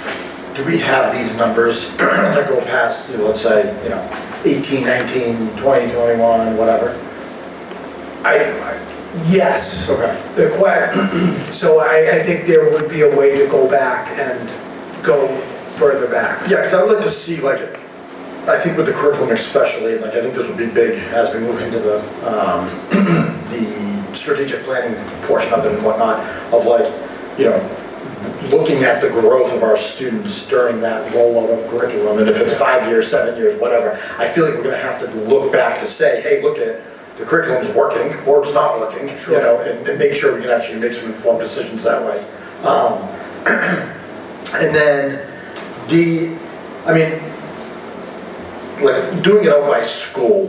do we have these numbers that go past, let's say, 18, 19, 20, 21, whatever? Yes. Okay. So I think there would be a way to go back and go further back. Yeah, because I would like to see, I think with the curriculum especially, I think this would be big as we move into the strategic planning portion of it and whatnot, of looking at the growth of our students during that rollout of curriculum, and if it's 5 years, 7 years, whatever, I feel like we're going to have to look back to say, hey, look at the curriculum's working or it's not working, and make sure we can actually make some informed decisions that way. And then like, doing it out by school,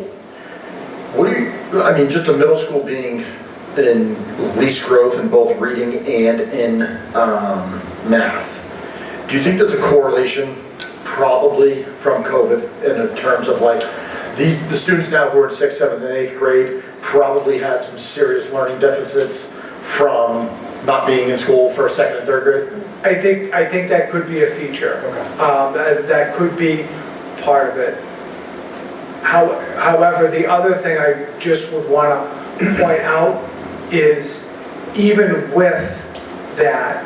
what do you, I mean, just the middle school being in least growth in both reading and in math, do you think there's a correlation probably from COVID in terms of like, the students now who are in 6th, 7th, and 8th grade probably had some serious learning deficits from not being in school for 2nd and 3rd grade? I think that could be a feature. Okay. That could be part of it. However, the other thing I just would want to point out is even with that,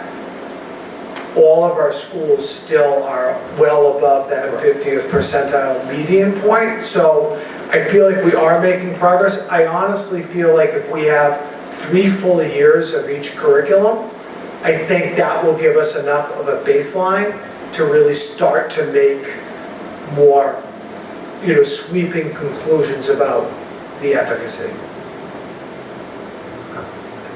all of our schools still are well above that 50th percentile median point. So I feel like we are making progress. I honestly feel like if we have 3 full years of each curriculum, I think that will give us enough of a baseline to really start to make more, sweeping conclusions about the efficacy.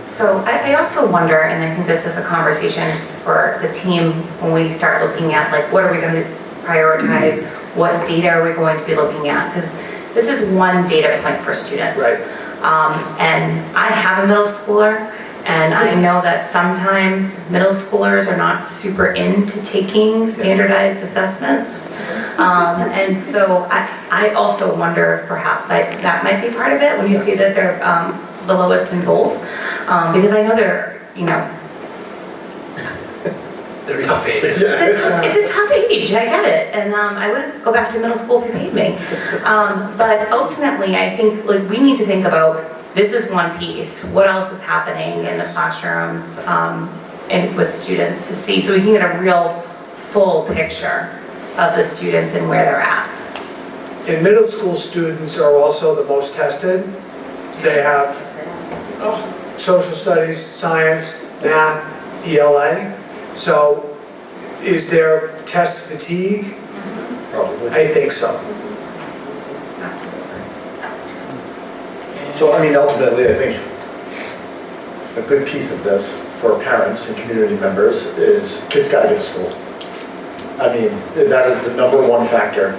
So I also wonder, and I think this is a conversation for the team when we start looking at like, what are we going to prioritize? What data are we going to be looking at? Because this is one data point for students. Right. And I have a middle schooler, and I know that sometimes middle schoolers are not super into taking standardized assessments. And so I also wonder if perhaps that might be part of it when you see that they're the lowest in both. Because I know they're, They're tough ages. it's a tough age, I get it, and I wouldn't go back to middle school if you paid me. But ultimately, I think like we need to think about, this is one piece, what else is happening in the classrooms and with students to see, so we can get a real full picture of the students and where they're at. And middle school students are also the most tested. They have social studies, science, math, ELA. So is there test fatigue? Probably. I think so. So, I mean, ultimately, I think a good piece of this for parents and community members is kids gotta get to school. I mean, that is the number one factor.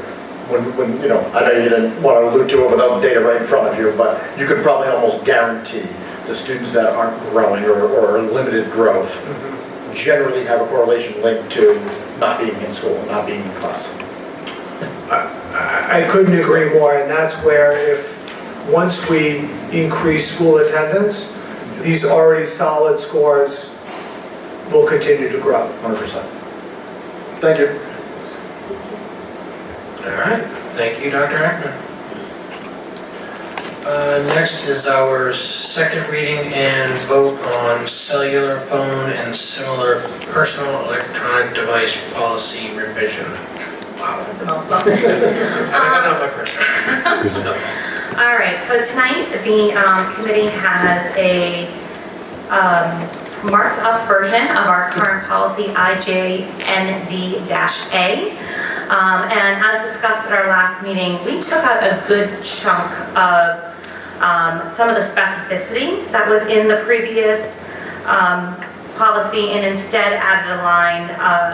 When I know you didn't want to allude to it without the data right in front of you, but you could probably almost guarantee the students that aren't growing or limited growth generally have a correlation linked to not being in school, not being in class. I couldn't agree more, and that's where once we increase school attendance, these already solid scores will continue to grow. 100%. Thank you. All right, thank you, Dr. Ackman. Next is our second reading and vote on cellular phone and similar personal electronic device policy revision. Wow. That's a mouthful. I got it on my first try. All right, so tonight the committee has a marked up version of our current policy IJND-A. And as discussed at our last meeting, we took out a good chunk of some of the specificity that was in the previous policy and instead added a line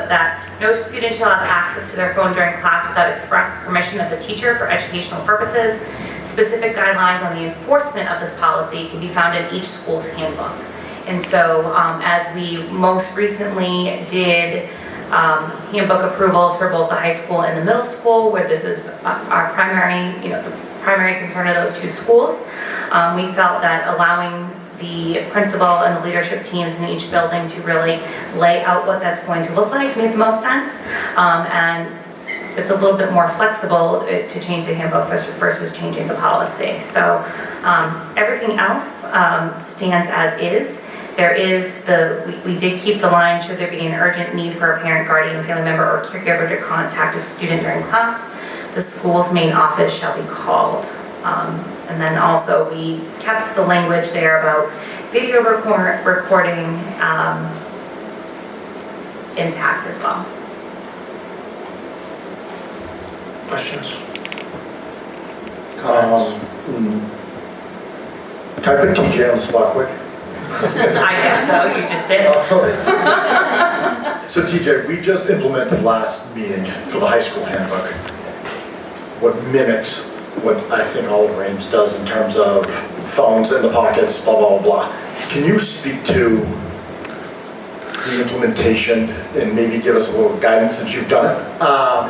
that no student shall have access to their phone during class without express permission of the teacher for educational purposes. Specific guidelines on the enforcement of this policy can be found in each school's handbook. And so as we most recently did handbook approvals for both the high school and the middle school, where this is our primary, the primary concern of those two schools, we felt that allowing the principal and the leadership teams in each building to really lay out what that's going to look like made the most sense. And it's a little bit more flexible to change the handbook versus changing the policy. So everything else stands as is. There is we did keep the line, should there be an urgent need for a parent, guardian, family member, or caregiver to contact a student during class, the school's main office shall be called. And then also we kept the language there about video recording intact as well. Questions? Can I put TJ on the spot quick? I guess so, you just did. So TJ, we just implemented last meeting for the high school handbook. what mimics what I think Olive Ames does in terms of phones in the pockets, blah, blah, blah. Can you speak to the implementation and maybe give us a little guidance since you've done it,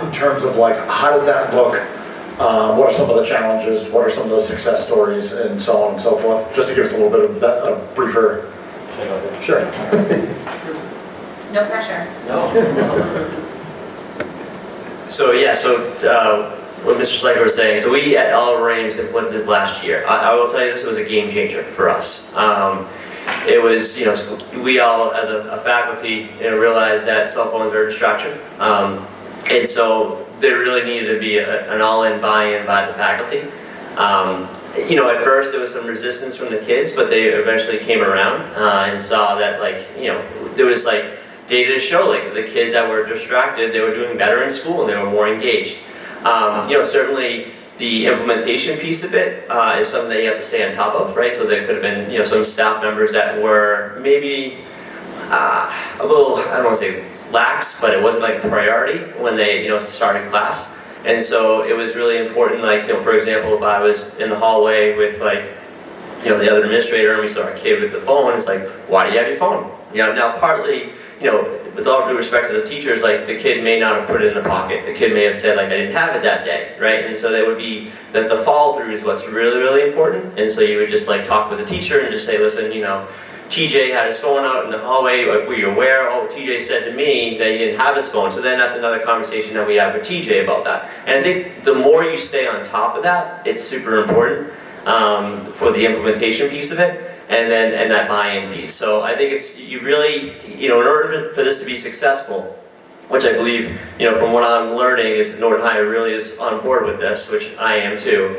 in terms of like, how does that look? What are some of the challenges? What are some of the success stories and so on and so forth? Just to give us a little bit of a briefer. Sure. No pressure. So what Mr. Schleicher was saying, so we at Olive Ames implemented this last year. I will tell you this was a game changer for us. It was, we all as a faculty realized that cell phones are a distraction. And so there really needed to be an all-in buy-in by the faculty. At first there was some resistance from the kids, but they eventually came around and saw that there was data to show the kids that were distracted, they were doing better in school and they were more engaged. Certainly the implementation piece of it is something that you have to stay on top of, right? So there could have been some staff members that were maybe a little, I don't want to say lax, but it wasn't a priority when they started class. And so it was really important, for example, if I was in the hallway with the other administrator and we saw a kid with the phone, it's why do you have your phone? Now partly, with all due respect to those teachers, the kid may not have put it in the pocket. The kid may have said I didn't have it that day, right? And so that would be, the follow through is what's really, really important. And so you would just talk with the teacher and just say, listen, TJ had his phone out in the hallway, were you aware? Oh, TJ said to me that he didn't have his phone. So then that's another conversation that we have with TJ about that. And I think the more you stay on top of that, it's super important for the implementation piece of it. And that buy-in piece. So I think you really, in order for this to be successful, which I believe, from what I'm learning is Norton High really is on board with this, which I am too.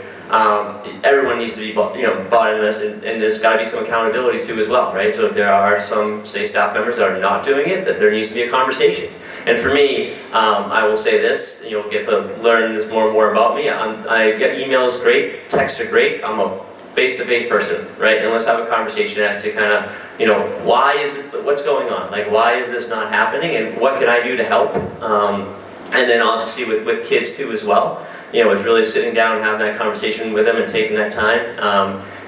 Everyone needs to be, bought into this, and there's got to be some accountability too as well, right? So if there are some, say, staff members that are not doing it, that there needs to be a conversation. And for me, I will say this, you'll get to learn this more and more about me. I get emails great, texts are great. I'm a face-to-face person, right? And let's have a conversation as to kind of, what's going on? Why is this not happening? And what can I do to help? And then obviously with kids too as well. It's really sitting down and having that conversation with them and taking that time.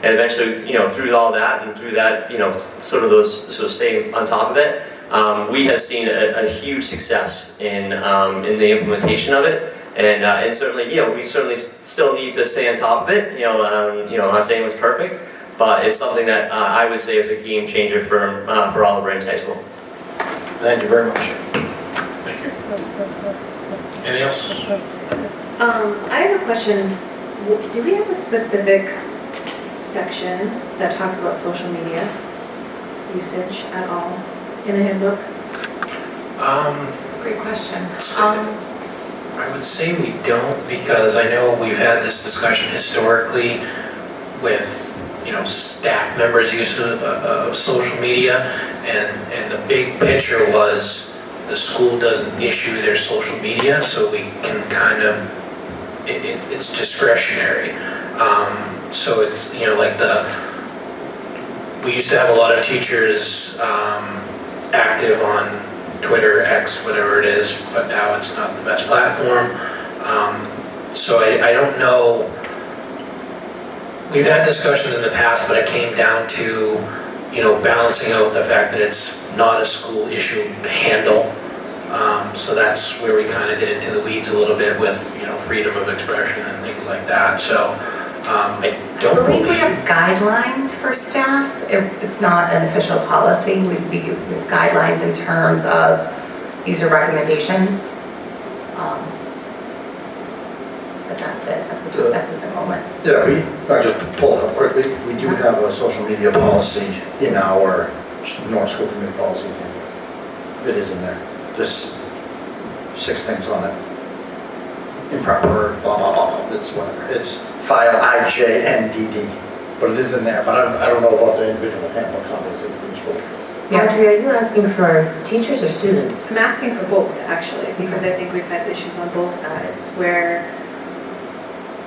And eventually, through all that and through that, staying on top of it, we have seen a huge success in the implementation of it. And certainly, we certainly still need to stay on top of it. I'm not saying it was perfect, but it's something that I would say is a game changer for Olive Ames High School. Thank you very much. Thank you. Anything else? I have a question. Do we have a specific section that talks about social media usage at all in the handbook? Great question. I would say we don't, because I know we've had this discussion historically with, staff members' use of social media, and the big picture was the school doesn't issue their social media, so we can kind of, it's discretionary. So it's, we used to have a lot of teachers active on Twitter, X, whatever it is, but now it's not the best platform. So I don't know. We've had discussions in the past, but it came down to, balancing out the fact that it's not a school issue handle. So that's where we kind of get into the weeds a little bit with, freedom of expression and things like that. So I believe we have guidelines for staff. It's not an official policy. We have guidelines in terms of these are recommendations. But that's it at the moment. Yeah, I just pulled it up quickly. We do have a social media policy in our North School Committee policy. It is in there. Just 6 things on it. Improper, blah, blah, blah, blah. It's whatever. It's file IJNDD. But it is in there. But I don't know about the individual handbooks, obviously, for each school. Audrey, are you asking for teachers or students? I'm asking for both, actually, because I think we've had issues on both sides where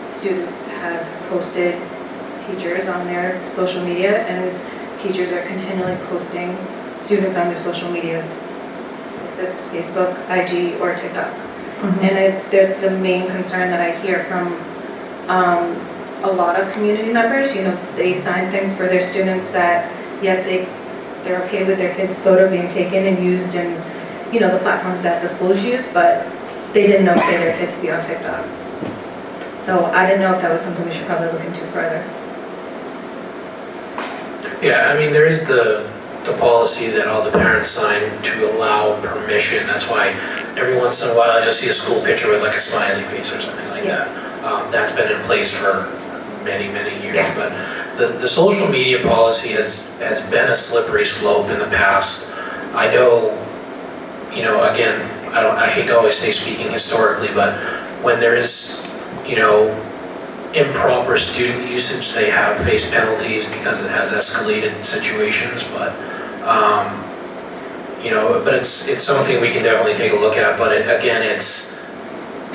students have posted teachers on their social media and teachers are continually posting students on their social media, if it's Facebook, IG, or TikTok. And that's the main concern that I hear from a lot of community members. You know, they sign things for their students that, yes, they're okay with their kid's photo being taken and used in, you know, the platforms that the schools use, but they didn't okay their kid to be on TikTok. So I didn't know if that was something we should probably look into further. Yeah, I mean, there is the policy that all the parents sign to allow permission. That's why every once in a while you'll see a school picture with like a smiley face or something like that. That's been in place for many, many years. Yes. But the social media policy has been a slippery slope in the past. I know, you know, again, I hate to always say speaking historically, but when there is, you know, improper student usage, they have faced penalties because it has escalated situations, but you know, but it's something we can definitely take a look at, but again, it's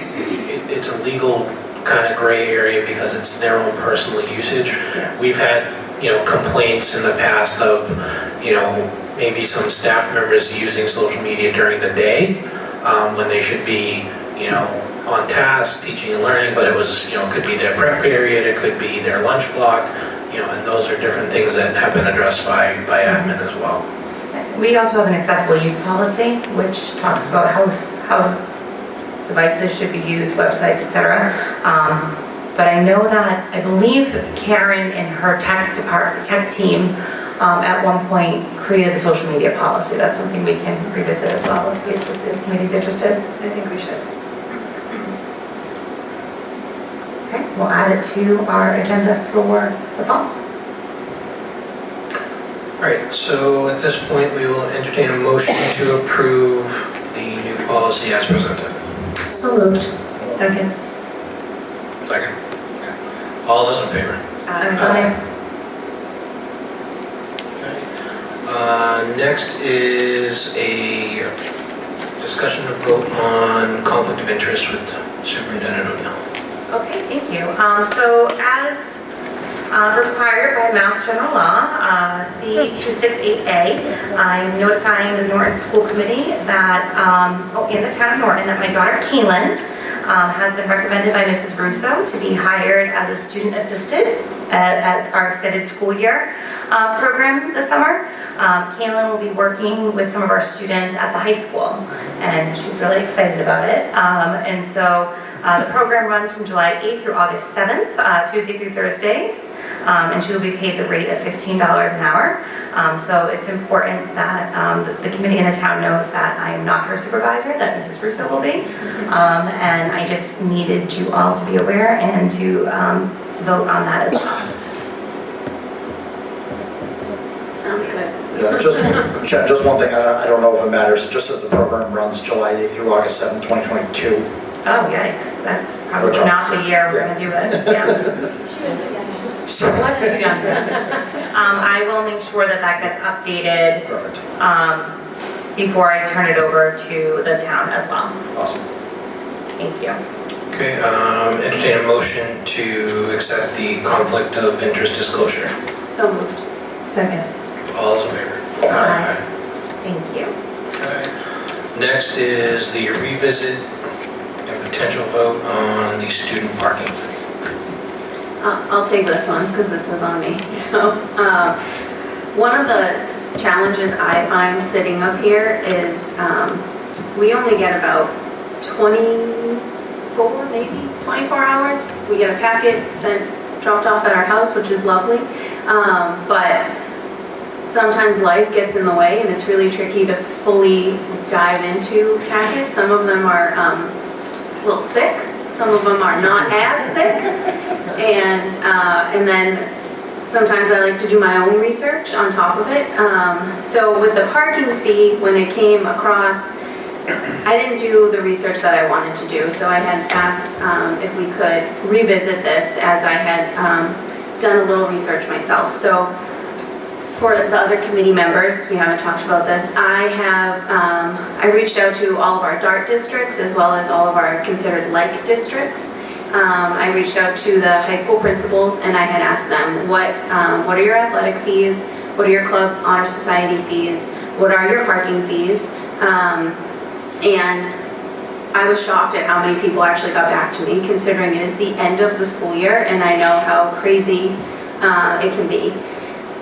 a legal kind of gray area because it's their own personal usage. We've had, you know, complaints in the past of, you know, maybe some staff members using social media during the day when they should be, you know, on task, teaching and learning, but it was, you know, it could be their prep period, it could be their lunch block, you know, and those are different things that have been addressed by admin as well. We also have an acceptable use policy, which talks about how devices should be used, websites, etc. But I know that, I believe Karen and her tech team at one point created the social media policy. That's something we can revisit as well if the committee's interested. I think we should. Okay, we'll add it to our agenda for the fall. All right, so at this point, we will entertain a motion to approve the new policy as presented. So moved. Second. Second. All those in favor? Aye. Next is a discussion and vote on conflict of interest with Superintendent O'Neill. Okay, thank you. So as required by Mass General Law, C268A, I'm notifying the Norton School Committee that, in the town of Norton, that my daughter Kaylin has been recommended by Mrs. Russo to be hired as a student assistant at our extended school year program this summer. Kaylin will be working with some of our students at the high school, and she's really excited about it. And so the program runs from July 8th through August 7th, Tuesday through Thursdays, and she will be paid the rate of $15 an hour. So it's important that the committee and the town knows that I am not her supervisor, that Mrs. Russo will be. And I just needed you all to be aware and to vote on that as well. Sounds good. Yeah, Jen, just one thing, I don't know if it matters, it just says the program runs July 8th through August 7th, 2022. Oh, yikes, that's probably not the year we're gonna do it, yeah. She was too young. I will make sure that that gets updated before I turn it over to the town as well. Awesome. Thank you. Okay, entertain a motion to accept the conflict of interest disclosure. So moved. Second. All those in favor? Aye. Thank you. Okay. Next is the revisit and potential vote on the student parking fee. I'll take this one because this was on me. So one of the challenges I find sitting up here is we only get about 24, maybe 24 hours. We get a packet dropped off at our house, which is lovely. But sometimes life gets in the way and it's really tricky to fully dive into packets. Some of them are a little thick, some of them are not as thick, and then sometimes I like to do my own research on top of it. So with the parking fee, when it came across, I didn't do the research that I wanted to do, so I had asked if we could revisit this as I had done a little research myself. So for the other committee members, we haven't talked about this, I reached out to all of our DART districts as well as all of our considered like districts. I reached out to the high school principals and I had asked them, what are your athletic fees? What are your club honor society fees? What are your parking fees? And I was shocked at how many people actually got back to me, considering it is the end of the school year and I know how crazy it can be.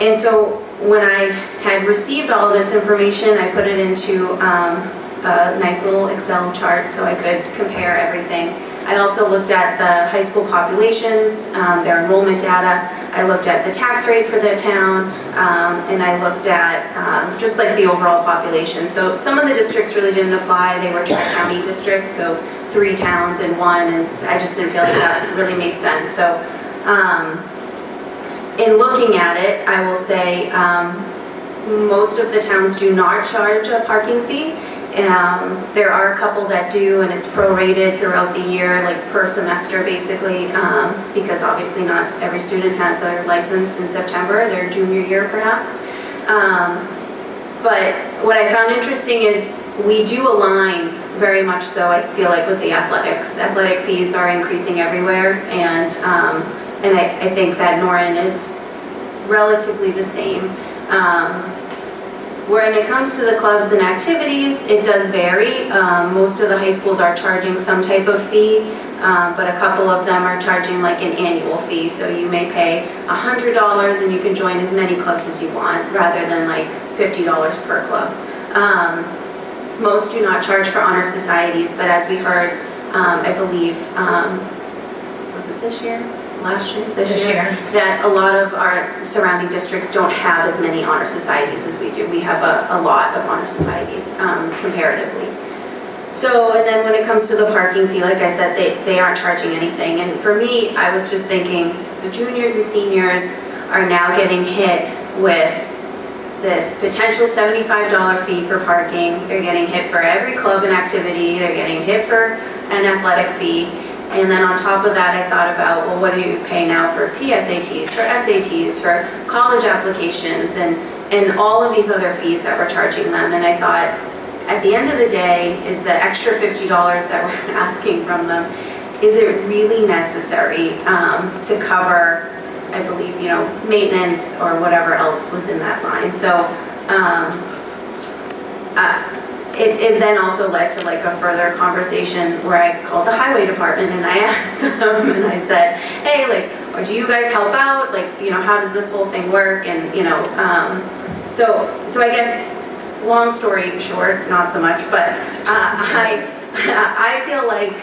And so when I had received all of this information, I put it into a nice little Excel chart so I could compare everything. I also looked at the high school populations, their enrollment data. I looked at the tax rate for the town, and I looked at just like the overall population. So some of the districts really didn't apply. They were tri-county districts, so 3 towns in one, and I just didn't feel like that really made sense. So in looking at it, I will say most of the towns do not charge a parking fee. There are a couple that do, and it's prorated throughout the year, like per semester basically, because obviously not every student has their license in September, their junior year perhaps. But what I found interesting is we do align very much so, I feel like, with the athletics. Athletic fees are increasing everywhere, and I think that Norton is relatively the same. When it comes to the clubs and activities, it does vary. Most of the high schools are charging some type of fee, but a couple of them are charging like an annual fee. So you may pay $100 and you can join as many clubs as you want, rather than like $50 per club. Most do not charge for honor societies, but as we heard, I believe, was it this year? Last year? This year? That a lot of our surrounding districts don't have as many honor societies as we do. We have a lot of honor societies comparatively. So, and then when it comes to the parking fee, like I said, they aren't charging anything. And for me, I was just thinking, the juniors and seniors are now getting hit with this potential $75 fee for parking. They're getting hit for every club and activity. They're getting hit for an athletic fee. And then on top of that, I thought about, well, what do you pay now for PSATs, for SATs, for college applications, and all of these other fees that we're charging them. And I thought, at the end of the day, is the extra $50 that we're asking from them, is it really necessary to cover, I believe, maintenance or whatever else was in that line? So it then also led to like a further conversation where I called the highway department and I asked them, and I said, hey, like, or do you guys help out? Like, how does this whole thing work? And, so I guess, long story short, not so much, but I feel like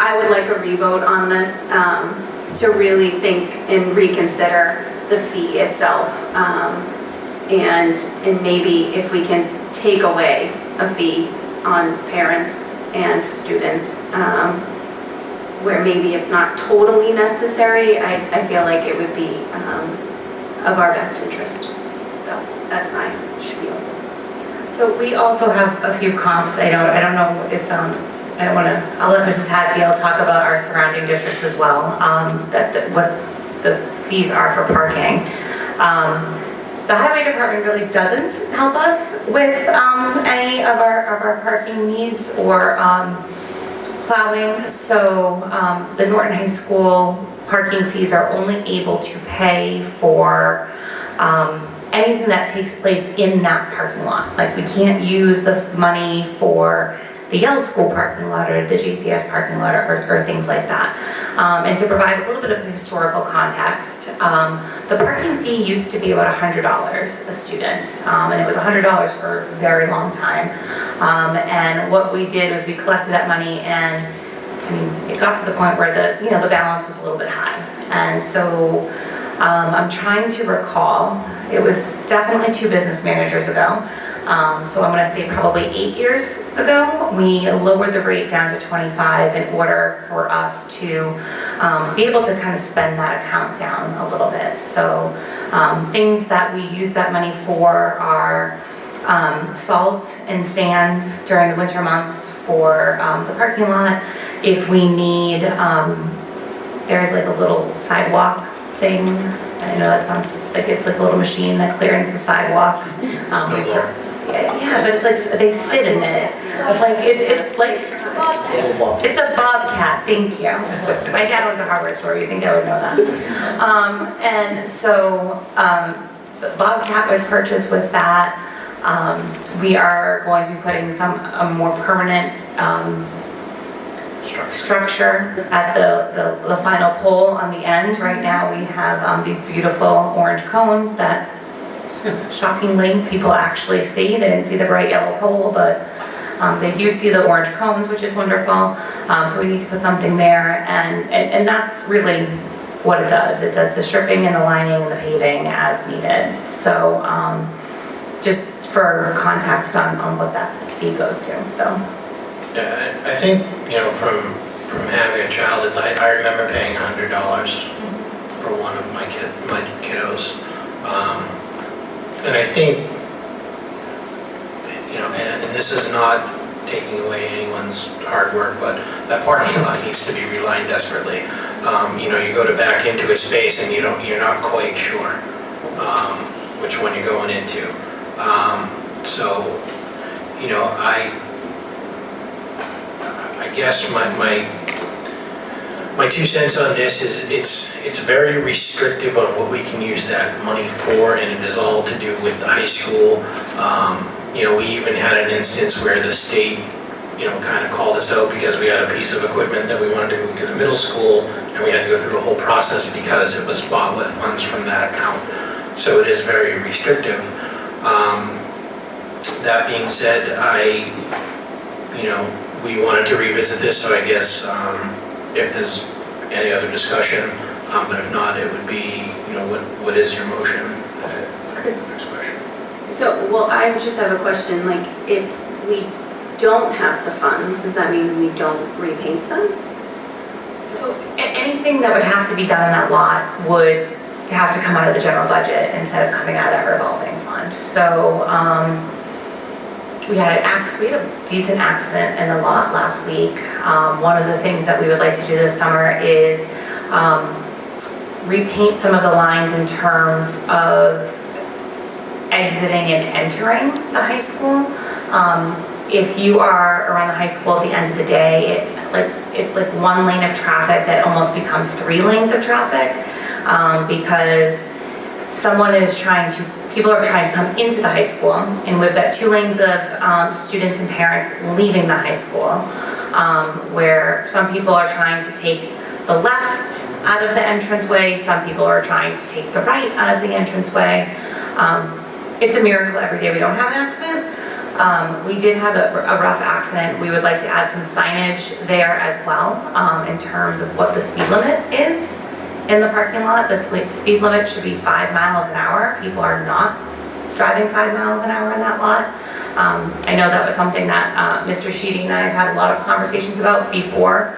I would like a revote on this to really think and reconsider the fee itself. And maybe if we can take away a fee on parents and students, where maybe it's not totally necessary, I feel like it would be of our best interest. So that's my spiel. So we also have a few comps. I don't know if I'll let Mrs. Hatfield talk about our surrounding districts as well. What the fees are for parking. The highway department really doesn't help us with any of our parking needs or plowing. So the Norton High School parking fees are only able to pay for anything that takes place in that parking lot. Like, we can't use the money for the Yale School parking lot or the JCS parking lot or things like that. And to provide a little bit of historical context, the parking fee used to be about $100 a student, and it was $100 for a very long time. And what we did was we collected that money, and it got to the point where the balance was a little bit high. And so I'm trying to recall, it was definitely 2 business managers ago. So I'm going to say probably 8 years ago, we lowered the rate down to 25 in order for us to be able to kind of spend that account down a little bit. So things that we use that money for are salt and sand during the winter months for the parking lot. If we need, there's like a little sidewalk thing. I know that sounds like it's like a little machine that clears the sidewalks. Yeah, but it's like they sit in it. Like it's like it's a bobcat. Thank you. My dad owns a hardware store. You think I would know that? And so the bobcat was purchased with that. We are going to be putting a more permanent structure at the final pole on the end. Right now, we have these beautiful orange cones that shockingly people actually see. They didn't see the bright yellow pole, but they do see the orange cones, which is wonderful. So we need to put something there, and that's really what it does. It does the stripping and the lining and the paving as needed. So just for context on what that fee goes to, so. Yeah, I think, from having a child, I remember paying $100 for one of my kiddos. And I think, and this is not taking away anyone's hard work, but that parking lot needs to be relined desperately. You go to back into a space and you're not quite sure which one you're going into. So, I guess my 2 cents on this is it's very restrictive on what we can use that money for, and it is all to do with the high school. We even had an instance where the state, kind of called us out because we had a piece of equipment that we wanted to move to the middle school, and we had to go through a whole process because it was bought with funds from that account. So it is very restrictive. That being said, we wanted to revisit this, so I guess if there's any other discussion, but if not, it would be, what is your motion? Okay, the next question. So, I just have a question, like, if we don't have the funds, does that mean we don't repaint them? So anything that would have to be done in that lot would have to come out of the general budget instead of coming out of that revolving fund. So we had a decent accident in the lot last week. One of the things that we would like to do this summer is repaint some of the lines in terms of exiting and entering the high school. If you are around the high school at the end of the day, it's like 1 lane of traffic that almost becomes 3 lanes of traffic because people are trying to come into the high school, and we've got 2 lanes of students and parents leaving the high school, where some people are trying to take the left out of the entranceway, some people are trying to take the right out of the entranceway. It's a miracle every day we don't have an accident. We did have a rough accident. We would like to add some signage there as well in terms of what the speed limit is in the parking lot. The speed limit should be 5 miles an hour. People are not driving 5 miles an hour in that lot. I know that was something that Mr. Sheedy and I have had a lot of conversations about before.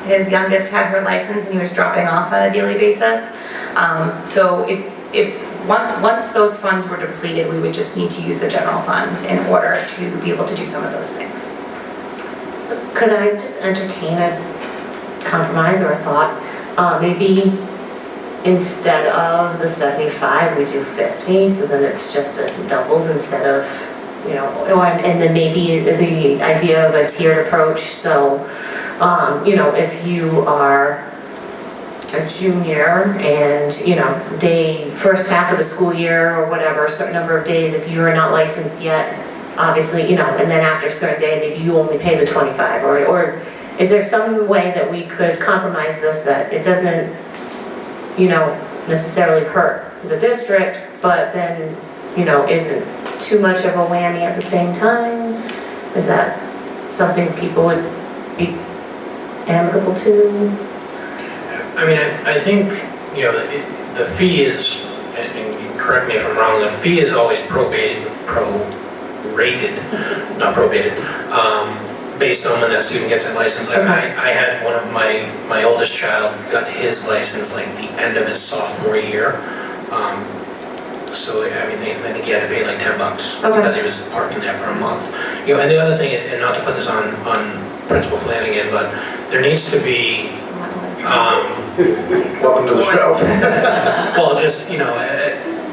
His youngest had her license and he was dropping off on a daily basis. So once those funds were depleted, we would just need to use the general fund in order to be able to do some of those things. So could I just entertain a compromise or a thought? Maybe instead of the 75, we do 50, so then it's just doubled instead of, and then maybe the idea of a tiered approach. So, if you are a junior and, first half of the school year or whatever, a certain number of days, if you are not licensed yet, obviously, and then after a certain day, maybe you only pay the 25, or is there some way that we could compromise this that it doesn't, necessarily hurt the district, but then, isn't too much of a whammy at the same time? Is that something people would be amicable to? I mean, I think, the fee is, and correct me if I'm wrong, the fee is always prorated, not probated, based on when that student gets a license. Like I had one of my oldest child got his license like the end of his sophomore year. So I think he had to pay like $10 because he was parking there for a month. And the other thing, and not to put this on Principal Flanagan, but there needs to be. Welcome to the show. Well, just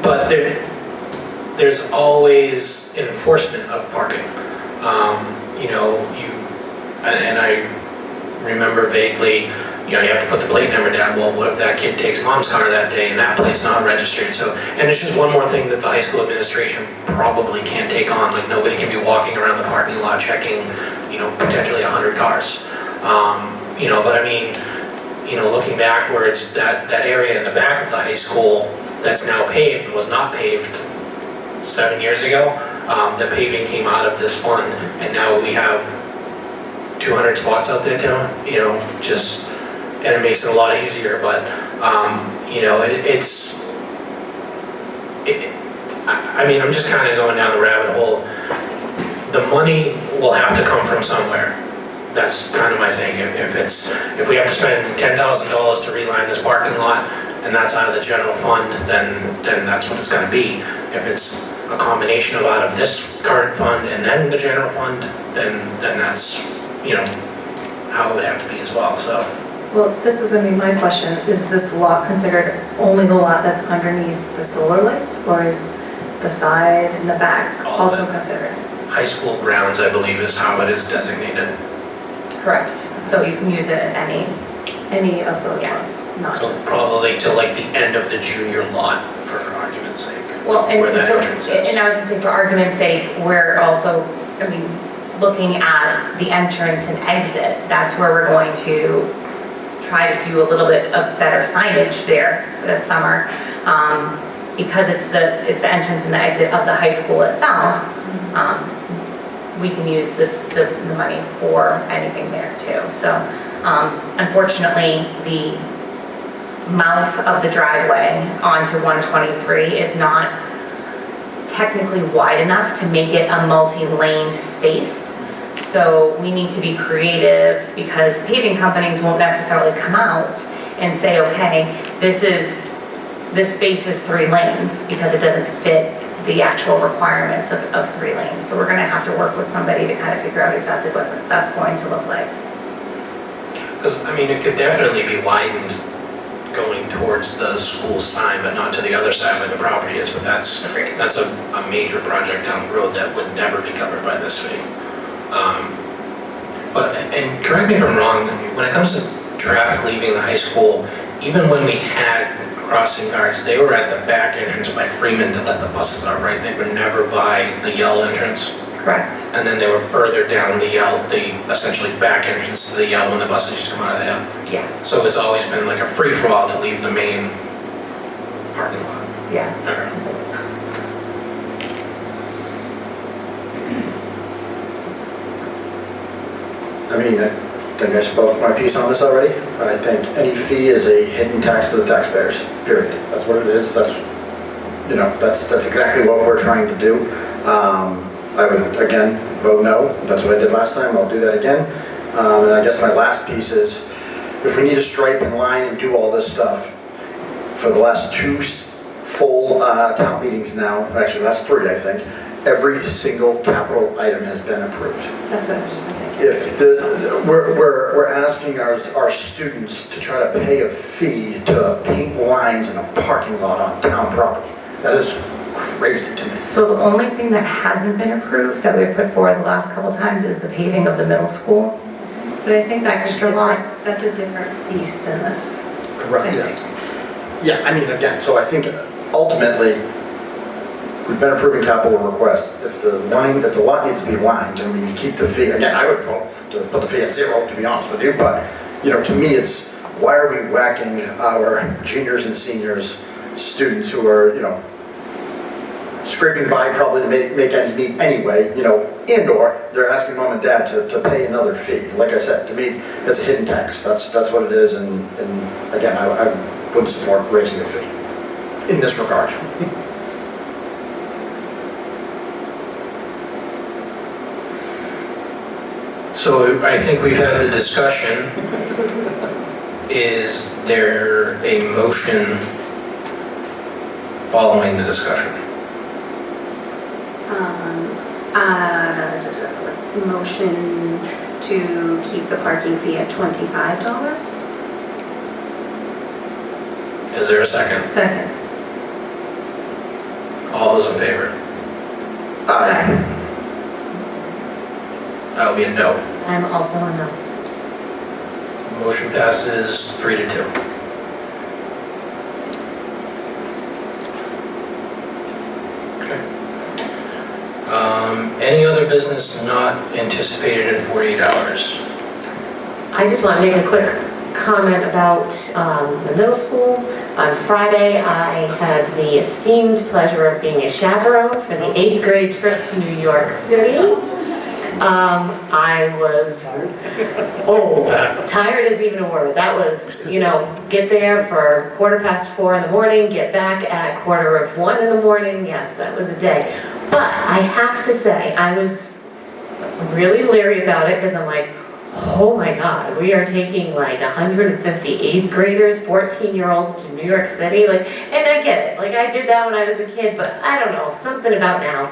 but there's always enforcement of parking. And I remember vaguely, you have to put the plate number down. Well, what if that kid takes mom's car that day and that plate's not registered? So, and it's just one more thing that the high school administration probably can't take on. Like nobody can be walking around the parking lot checking, potentially 100 cars. But I mean, looking backwards, that area in the back of the high school that's now paved was not paved 7 years ago. The paving came out of this fund, and now we have 200 spots out there now, and it makes it a lot easier, but, I'm just kind of going down the rabbit hole. The money will have to come from somewhere. That's kind of my thing. If we have to spend $10,000 to reline this parking lot, and that's out of the general fund, then that's what it's gonna be. If it's a combination of out of this current fund and then the general fund, then that's, how it would have to be as well, so. Well, this is gonna be my question. Is this lot considered only the lot that's underneath the solar lights, or is the side and the back also considered? High school grounds, I believe, is how it is designated. Correct. So you can use it at any of those lots, not So just. probably to like the end of the junior lot, for argument's sake. Well, where and that so, entrance is. and I was gonna say, for argument's sake, we're also, looking at the entrance and exit, that's where we're going to try to do a little bit of better signage there this summer. Because it's the entrance and the exit of the high school itself, we can use the money for anything there too. So, unfortunately, the mouth of the driveway onto 123 is not technically wide enough to make it a multi-laned space. So we need to be creative, because paving companies won't necessarily come out and say, okay, this space is 3 lanes, because it doesn't fit the actual requirements of 3 lanes. So we're gonna have to work with somebody to kind of figure out exactly what that's going to look like. Because, it could definitely be widened going towards the school sign, but not to the other side where the property is, but that's a major project down the road that would never be covered by this fee. And correct me if I'm wrong, when it comes to traffic leaving the high school, even when we had crossing guards, they were at the back entrance by Freeman to let the buses out, right? They were never by the Yell entrance? Correct. And then they were further down the Yell, the essentially back entrance to the Yell when the buses used to come out of there? Yes. So it's always been like a free-for-all to leave the main parking lot? Yes. Okay. I think I spoke my piece on this already. I think any fee is a hidden tax to the taxpayers, period. That's what it is. That's exactly what we're trying to do. I would, again, vote no. That's what I did last time. I'll do that again. And I guess my last piece is, if we need to stripe and line and do all this stuff, for the last 2 full town meetings now, actually last 3, I think, every single capital item has been approved. That's what I was just gonna say. If we're asking our students to try to pay a fee to paint lines in a parking lot on town property, that is crazy to me. So the only thing that hasn't been approved that we've put forward the last couple times is the paving of the middle school. But I think that's Extra lot. that's a different beast than this. Correct, yeah. Again, so I think ultimately, we've been approving capital requests. If the lot needs to be lined and we can keep the fee, again, I would vote to put the fee at 0, to be honest with you, but, to me, it's, why are we whacking our juniors and seniors, students who are, scraping by probably to make ends meet anyway, and/or they're asking mom and dad to pay another fee. Like I said, to me, it's a hidden tax. That's what it is, and again, I wouldn't support raising the fee in this regard. So I think we've had the discussion. Is there a motion following the discussion? Let's motion to keep the parking fee at $25. Is there a second? Second. All those in favor? Aye. That'll be a no. I'm also a no. Motion passes 3-2. Any other business not anticipated in 48 hours? I just want to make a quick comment about the middle school. On Friday, I had the esteemed pleasure of being a chaperone for the 8th grade trip to New York City. I was, tired isn't even a word. That was, get there for 4:15 in the morning, get back at 1:45 in the morning. Yes, that was a day. But I have to say, I was really leery about it because I'm like, oh my God, we are taking like 150 8th graders, 14-year-olds to New York City. And I get it. I did that when I was a kid, but I don't know, something about now.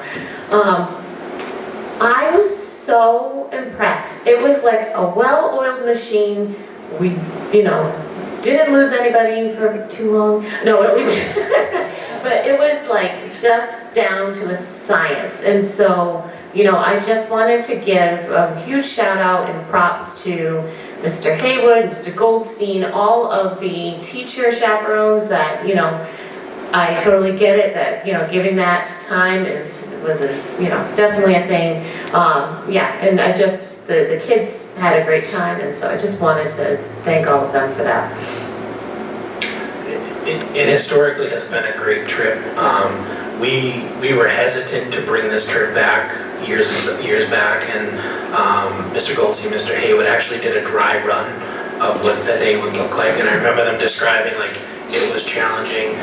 I was so impressed. It was like a well-oiled machine. We, didn't lose anybody for too long. No, but it was like just down to a science. And so, I just wanted to give a huge shout out and props to Mr. Haywood, Mr. Goldstein, all of the teacher chaperones that, I totally get it that, giving that time was definitely a thing. And the kids had a great time, and so I just wanted to thank all of them for that. It historically has been a great trip. We were hesitant to bring this trip back years back, and Mr. Goldstein, Mr. Haywood actually did a dry run of what the day would look like, and I remember them describing it was challenging.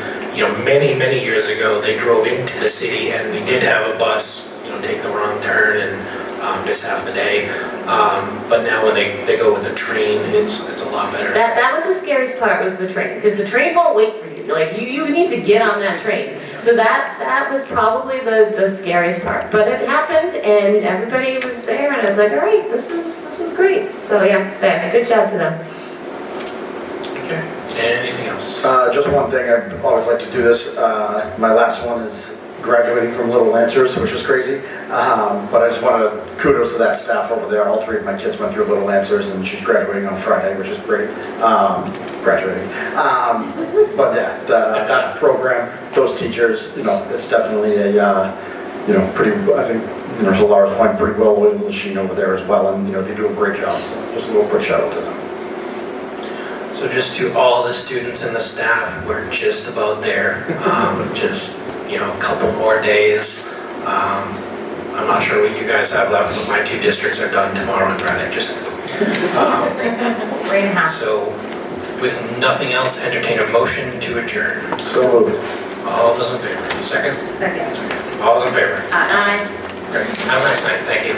Many years ago, they drove into the city, and we did have a bus, take the wrong turn and miss half the day. But now when they go with the train, it's a lot better. That was the scariest part, was the train, because the train won't wait for you. You need to get on that train. So that was probably the scariest part. But it happened, and everybody was there, and I was like, all right, this was great. So yeah, good job to them. Okay. Anything else? Just one thing, I always like to do this. My last one is graduating from Little Lancers, which is crazy. But I just want to kudos to that staff over there. All 3 of my kids went through Little Lancers, and she's graduating on Friday, which is great. Graduating. But yeah, that program, those teachers, it's definitely a, pretty, I think, so Laura's playing pretty well with the machine over there as well, and, they do a great job. So just a little quick shout out to them. So just to all the students and the staff, we're just about there. Just, a couple more days. I'm not sure what you guys have left, but my 2 districts are done tomorrow and Friday. So with nothing else, entertain a motion to adjourn. So moved. All those in favor? Second? Second. All those in favor? Aye. Great. Have a nice night. Thank you.